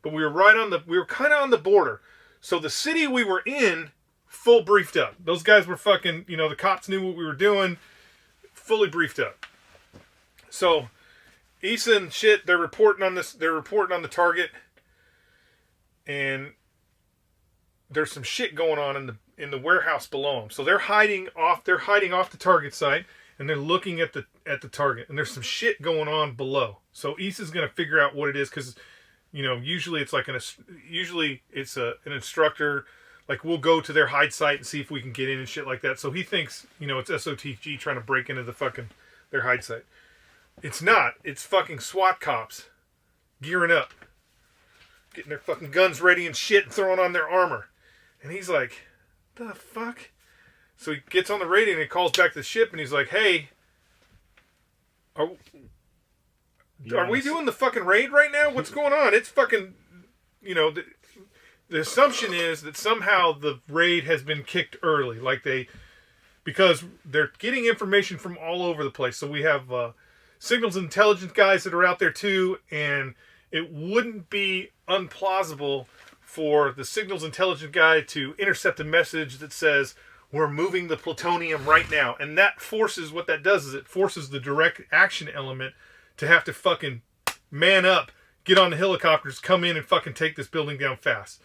but we were kind of on the border. So the city we were in, full briefed up. Those guys were fucking, the cops knew what we were doing, fully briefed up. So, Issa and shit, they're reporting on the target, and there's some shit going on in the warehouse below them. So they're hiding off the target site, and they're looking at the target, and there's some shit going on below. So Issa's gonna figure out what it is, because usually it's like an instructor. Like, we'll go to their hide site and see if we can get in and shit like that. So he thinks, it's SOTG trying to break into their hide site. It's not. It's fucking SWAT cops gearing up, getting their fucking guns ready and shit, and throwing on their armor. And he's like, the fuck? So he gets on the radio and he calls back to the ship, and he's like, hey, are we doing the fucking raid right now? What's going on? It's fucking, the assumption is that somehow the raid has been kicked early, because they're getting information from all over the place. So we have signals intelligence guys that are out there too, and it wouldn't be unplausible for the signals intelligence guy to intercept a message that says, we're moving the plutonium right now. And what that does is it forces the direct action element to have to fucking man up, get on the helicopters, come in and fucking take this building down fast.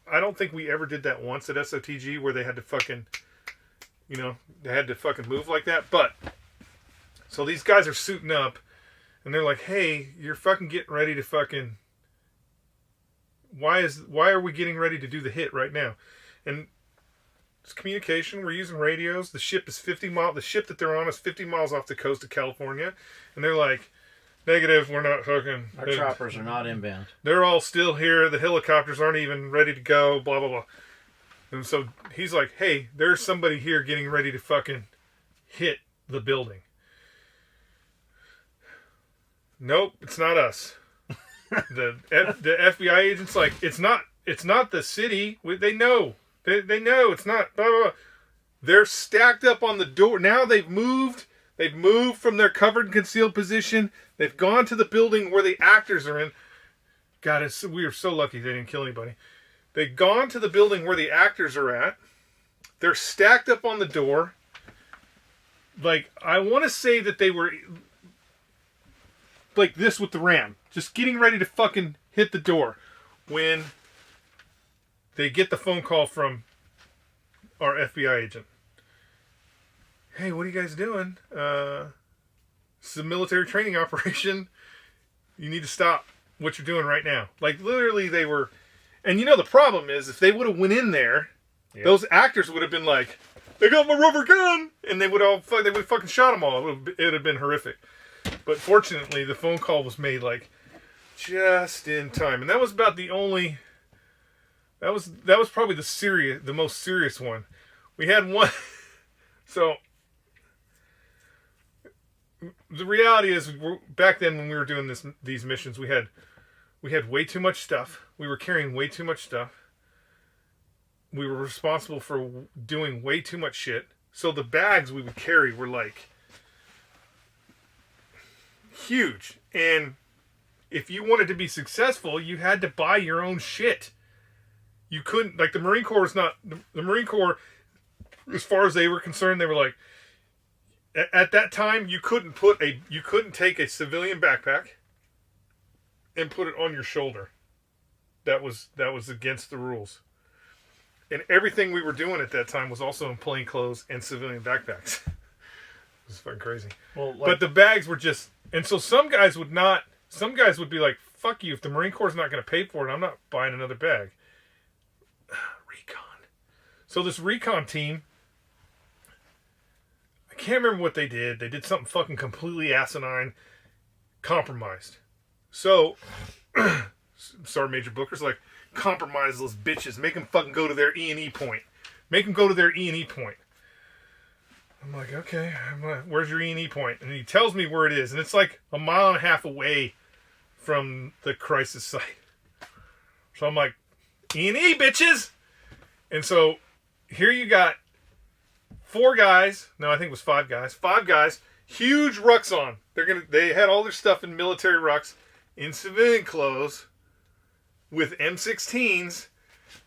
I don't think we ever did that once at SOTG, where they had to fucking, move like that. But, so these guys are suiting up, and they're like, hey, you're fucking getting ready to fucking, why are we getting ready to do the hit right now? And it's communication. We're using radios. The ship that they're on is 50 miles off the coast of California. And they're like, negative, we're not fucking... Our choppers are not inbound. They're all still here. The helicopters aren't even ready to go, blah, blah, blah. And so he's like, hey, there's somebody here getting ready to fucking hit the building. Nope, it's not us. The FBI agent's like, it's not the city. They know. They know it's not. Blah, blah, blah. They're stacked up on the door. Now they've moved. They've moved from their covered and concealed position. They've gone to the building where the actors are in. God, we are so lucky they didn't kill anybody. They've gone to the building where the actors are at. They're stacked up on the door. Like, I want to say that they were like this with the ram. Just getting ready to fucking hit the door when they get the phone call from our FBI agent. Hey, what are you guys doing? It's a military training operation. You need to stop what you're doing right now. Like, literally, they were... And the problem is, if they would have went in there, those actors would have been like, they got my rubber gun! And they would have fucking shot them all. It would have been horrific. But fortunately, the phone call was made, like, just in time. And that was about the only... That was probably the most serious one. We had one... So... The reality is, back then when we were doing these missions, we had way too much stuff. We were carrying way too much stuff. We were responsible for doing way too much shit. So the bags we would carry were like huge. And if you wanted to be successful, you had to buy your own shit. You couldn't, like, the Marine Corps is not, the Marine Corps, as far as they were concerned, they were like, at that time, you couldn't take a civilian backpack and put it on your shoulder. That was against the rules. And everything we were doing at that time was also in plain clothes and civilian backpacks. It was fucking crazy. Well, but the bags were just, and so some guys would be like, fuck you, if the Marine Corps is not going to pay for it, I'm not buying another bag. Recon. So this recon team, I can't remember what they did. They did something fucking completely asinine, compromised. So, Sergeant Major Booker's like, compromise those bitches. Make them fucking go to their E&E point. Make them go to their E&E point. I'm like, okay, where's your E&E point? And he tells me where it is. And it's like a mile and a half away from the crisis site. So I'm like, E&E, bitches! And so, here you got 4 guys. No, I think it was 5 guys. 5 guys. Huge rucks on. They had all their stuff in military rucks, in civilian clothes, with M16s,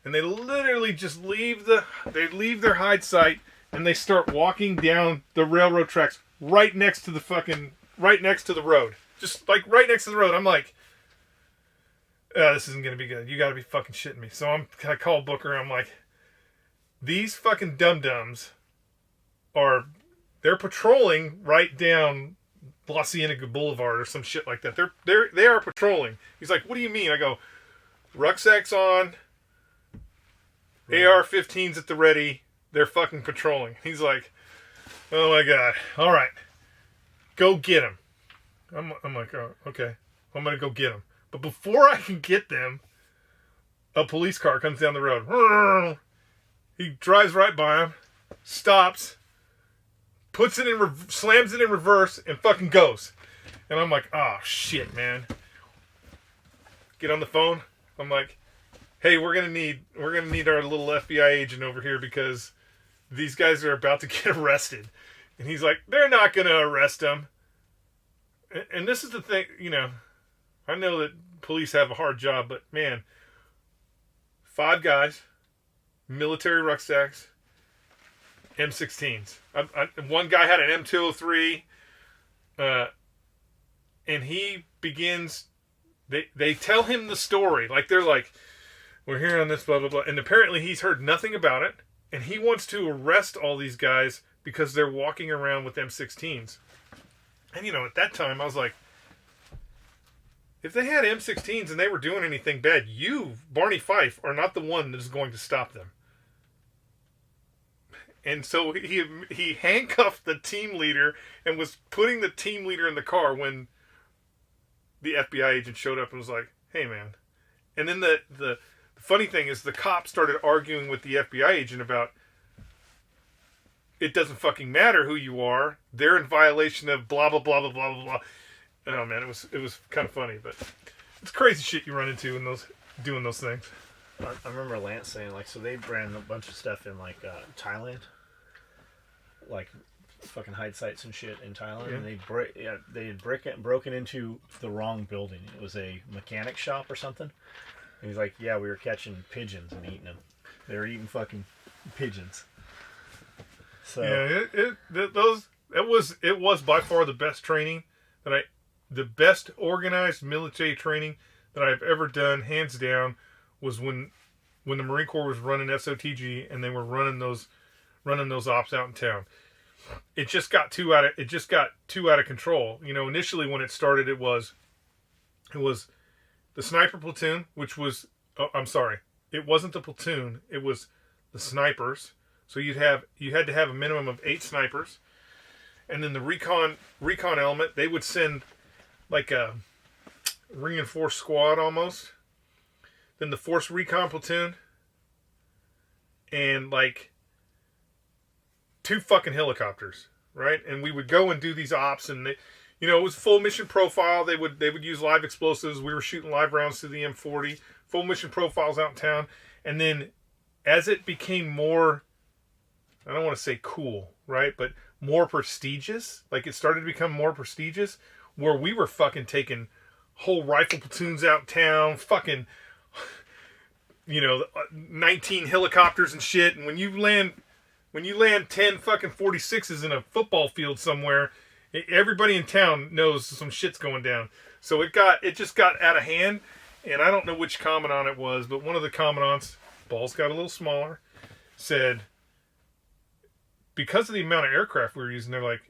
and they literally just leave their hide site, and they start walking down the railroad tracks right next to the road. Just like right next to the road. I'm like, This isn't going to be good. You got to be fucking shitting me. So I call Booker. I'm like, these fucking dum-dums they're patrolling right down La Cienega Boulevard or some shit like that. They are patrolling. He's like, what do you mean? I go, rucksacks on, right. AR-15s at the ready. They're fucking patrolling. He's like, oh my God. All right. Go get him. I'm like, oh, okay. I'm going to go get him. But before I can get them, a police car comes down the road. He drives right by him, stops, puts it in, slams it in reverse, and fucking goes. And I'm like, oh shit, man. Get on the phone. I'm like, hey, we're gonna need our little FBI agent over here because these guys are about to get arrested. And he's like, they're not gonna arrest him. And this is the thing, I know that police have a hard job, but man, 5 guys, military rucksacks, M16s. One guy had an M203, and he begins. They tell him the story, like they're like, we're here on this blah blah blah, and apparently he's heard nothing about it, and he wants to arrest all these guys because they're walking around with M16s. And at that time I was like, if they had M16s and they were doing anything bad, you, Barney Fife, are not the one that is going to stop them. And so he handcuffed the team leader and was putting the team leader in the car when the FBI agent showed up and was like, hey, man. And then the funny thing is the cop started arguing with the FBI agent about, it doesn't fucking matter who you are. They're in violation of blah, blah, blah, blah, blah, blah, blah. Oh, man, it was kind of funny, but it's crazy shit you run into in doing those things. I remember Lance saying, so they ran a bunch of stuff in, Thailand. Fucking hide sites and shit in Thailand. Yeah. And they had broken into the wrong building. It was a mechanic shop or something. And he's like, yeah, we were catching pigeons and eating them. They were eating fucking pigeons. So yeah, it was by far the best training the best organized military training that I've ever done, hands down, was when the Marine Corps was running SOTG and they were running those ops out in town. It just got too out of control. Initially when it started, it was the sniper platoon, which was it wasn't the platoon, it was the snipers. So you had to have a minimum of 8 snipers, and then the recon element, they would send like a reinforced squad almost. Then the force recon platoon, and 2 fucking helicopters, right? And we would go and do these ops, and it was full mission profile. They would use live explosives. We were shooting live rounds through the M40. Full mission profiles out in town, and then as it became more, I don't want to say cool, right? But more prestigious. It started to become more prestigious, where we were fucking taking whole rifle platoons out in town, fucking, 19 helicopters and shit. And when you land 10 fucking 46s in a football field somewhere, everybody in town knows some shit's going down. So it just got out of hand, and I don't know which commandant it was, but one of the commandants, balls got a little smaller, said, because of the amount of aircraft we were using, they're like,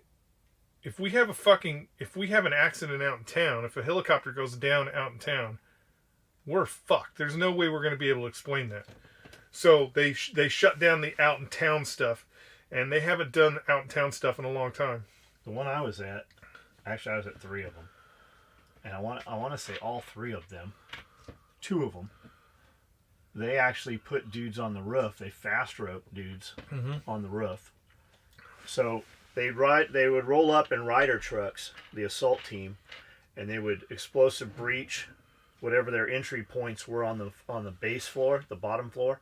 if we have an accident out in town, if a helicopter goes down out in town, we're fucked. There's no way we're going to be able to explain that. So they shut down the out in town stuff, and they haven't done out in town stuff in a long time. The one I was at, actually I was at 3 of them, and I want to say all 3 of them, 2 of them, they actually put dudes on the roof. They fast rope dudes on the roof. So they would roll up in rider trucks, the assault team, and they would explosive breach whatever their entry points were on the base floor, the bottom floor,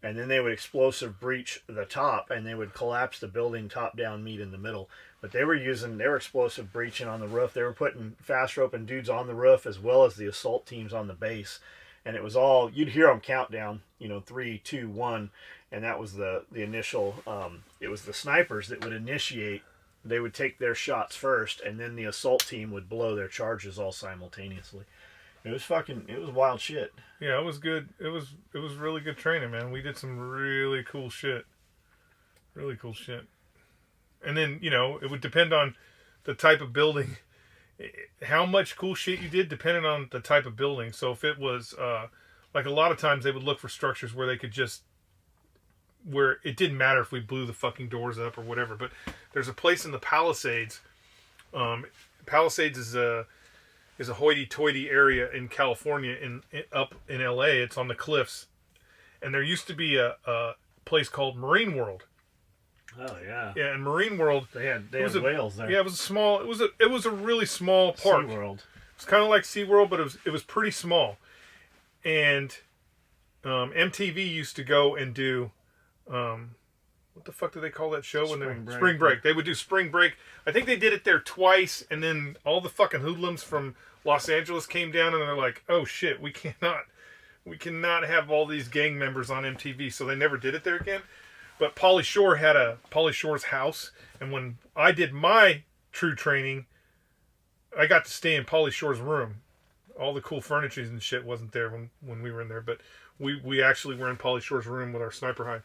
and then they would explosive breach the top, and they would collapse the building top down, meet in the middle. But they were explosive breaching on the roof. They were putting fast roping dudes on the roof as well as the assault teams on the base, and it was all, you'd hear them count down, 3, 2, 1. And that was the initial, it was the snipers that would initiate. They would take their shots first, and then the assault team would blow their charges all simultaneously. It was wild shit. Yeah, it was good. It was really good training, man. We did some really cool shit. Really cool shit. And then, it would depend on the type of building, how much cool shit you did, depending on the type of building. So if it was, like a lot of times they would look for structures where they could where it didn't matter if we blew the fucking doors up or whatever. But there's a place in the Palisades. Palisades is a hoity-toity area in California, up in LA. It's on the cliffs. And there used to be a place called Marine World. Oh yeah. Yeah, in Marine World they had whales there. Yeah, it was a really small park. SeaWorld. It's kind of like SeaWorld, but it was pretty small. And MTV used to go and do what the fuck do they call that show Spring Break. They would do Spring Break. I think they did it there twice, and then all the fucking hoodlums from Los Angeles came down and they're like, "Oh shit, we cannot have all these gang members on MTV." So they never did it there again. But Pauly Shore had a Pauly Shore's house, and when I did my true training, I got to stay in Pauly Shore's room. All the cool furniture and shit wasn't there when we were in there, but we actually were in Pauly Shore's room with our sniper hide.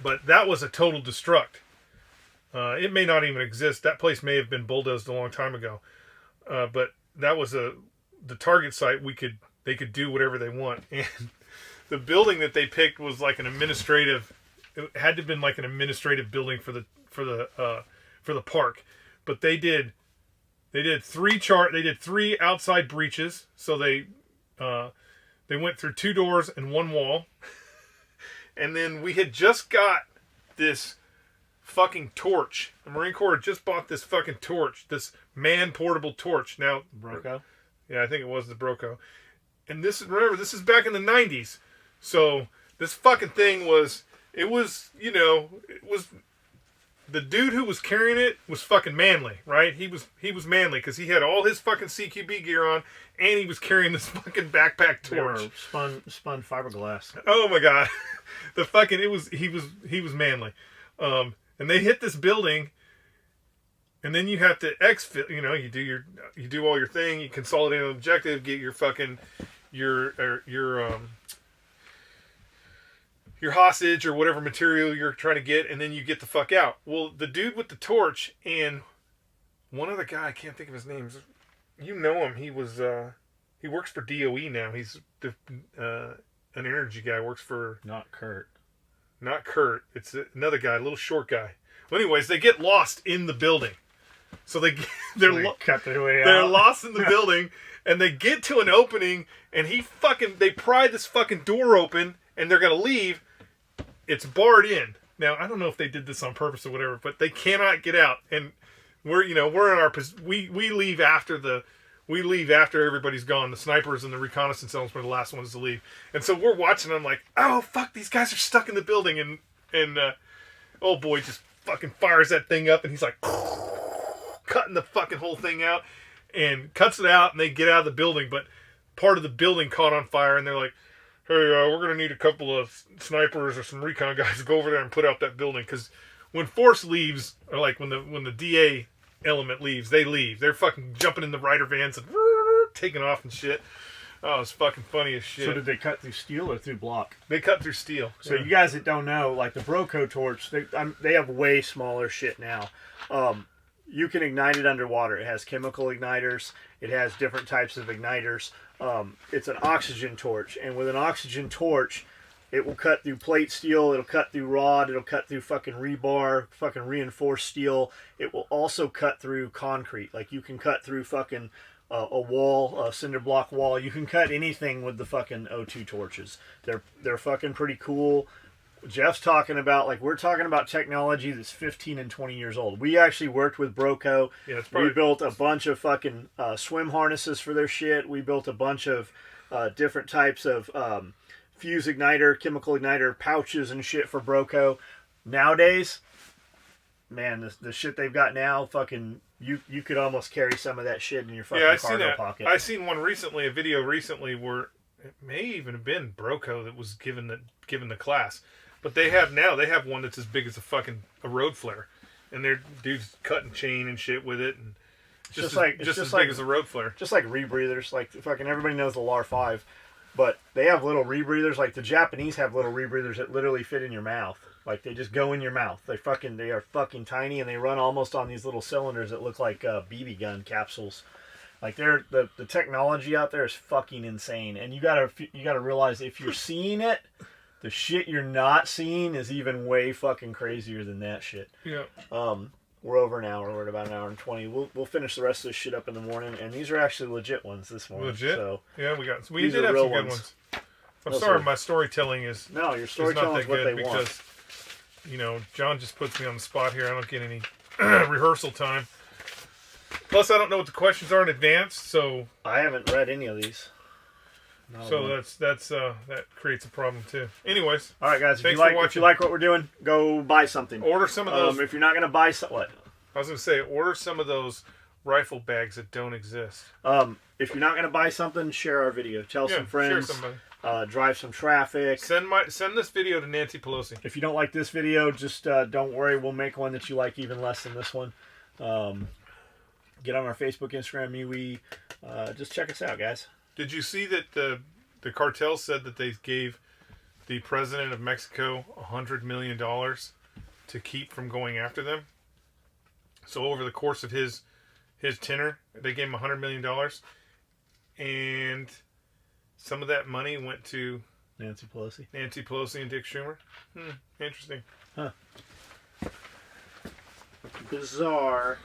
But that was a total destruct. It may not even exist. That place may have been bulldozed a long time ago. But that was the target site. They could do whatever they want. And the building that they picked was like an administrative. It had to have been like an administrative building for the park. But they did three outside breaches. So they went through 2 doors and 1 wall. And then we had just got this fucking torch. The Marine Corps had just bought this fucking torch, this man-portable torch. Now, Broco? Yeah, I think it was the Broco. And this is back in the 90s. So this fucking thing was the dude who was carrying it was fucking manly, right? He was manly because he had all his fucking CQB gear on, and he was carrying this fucking backpack torch. Spun fiberglass. Oh my god, he was manly, and they hit this building, and then you have to exfil. You do all your thing. You consolidate an objective, get your fucking your hostage or whatever material you're trying to get, and then you get the fuck out. Well, the dude with the torch and one other guy, I can't think of his name. You know him. He works for DOE now. He's an energy guy. Works for Not Kurt. It's another guy, a little short guy. Well, anyways, they get lost in the building. So cut their way out. They're lost in the building, and they get to an opening, and they pry this fucking door open, and they're gonna leave. It's barred in. Now, I don't know if they did this on purpose or whatever, but they cannot get out. And we're in our we leave after everybody's gone. The snipers and the reconnaissance elements were the last ones to leave. And so we're watching them like, oh fuck, these guys are stuck in the building, and old boy just fucking fires that thing up, and he's like cutting the fucking whole thing out and cuts it out, and they get out of the building, but part of the building caught on fire, and they're like, hey, we're going to need a couple of snipers or some recon guys to go over there and put out that building. Because when force leaves, or like when the DA element leaves, they leave. They're fucking jumping in the Ryder vans and taking off and shit. Oh, it's fucking funny as shit. So did they cut through steel or through block? They cut through steel. So you guys that don't know, like the Broco torch, they have way smaller shit now. You can ignite it underwater. It has chemical igniters. It has different types of igniters. It's an oxygen torch, and with an oxygen torch, it will cut through plate steel, it'll cut through rod, it'll cut through fucking rebar, fucking reinforced steel. It will also cut through concrete. Like you can cut through fucking a wall, a cinder block wall. You can cut anything with the fucking O2 torches. They're fucking pretty cool. Jeff's talking about, like, we're talking about technology that's 15 and 20 years old. We actually worked with Broco. Yeah, we built a bunch of fucking swim harnesses for their shit. We built a bunch of different types of fuse igniter, chemical igniter pouches and shit for Broco. Nowadays, man, the shit they've got now, fucking, you could almost carry some of that shit in your fucking cargo pocket. I seen one recently, a video recently where it may even have been Broco that was given the class. But they have one that's as big as a road flare, and they're dudes cutting chain and shit with it, and just just as like big as a road flare. just like rebreathers. Like fucking everybody knows the LAR 5, but they have little rebreathers. Like the Japanese have little rebreathers that literally fit in your mouth. Like they just go in your mouth. They are fucking tiny, and they run almost on these little cylinders that look like BB gun capsules. Like the technology out there is fucking insane, and you gotta realize if you're seeing it, the shit you're not seeing is even way fucking crazier than that shit. Yeah. We're over an hour. We're at about an hour and 20. We'll finish the rest of this shit up in the morning, and these are actually legit ones this morning. Legit. So yeah, we these did are have real some good ones. ones. I'm No, sorry, sir. my storytelling is no, your is storytelling not is that what good they because want. John just puts me on the spot here. I don't get any rehearsal time. Plus, I don't know what the questions are in advance, so I haven't read any of these. that creates a problem too. Anyways, All right, guys. Thanks If for you watching. like what we're doing, go buy something. order some of those. If you're not gonna buy what? I was gonna say, order some of those rifle bags that don't exist. If you're not gonna buy something, share our video. Tell some Share friends. somebody. Drive some traffic. Send this video to Nancy Pelosi. If you don't like this video, just don't worry. We'll make one that you like even less than this one. Get on our Facebook, Instagram, MeWe. Just check us out, guys. Did you see that the cartel said that they gave the president of Mexico $100 million to keep from going after them? So over the course of his tenure, they gave him $100 million, and some of that money went to Nancy Pelosi and Dick Schumer. Interesting. Huh. Bizarre.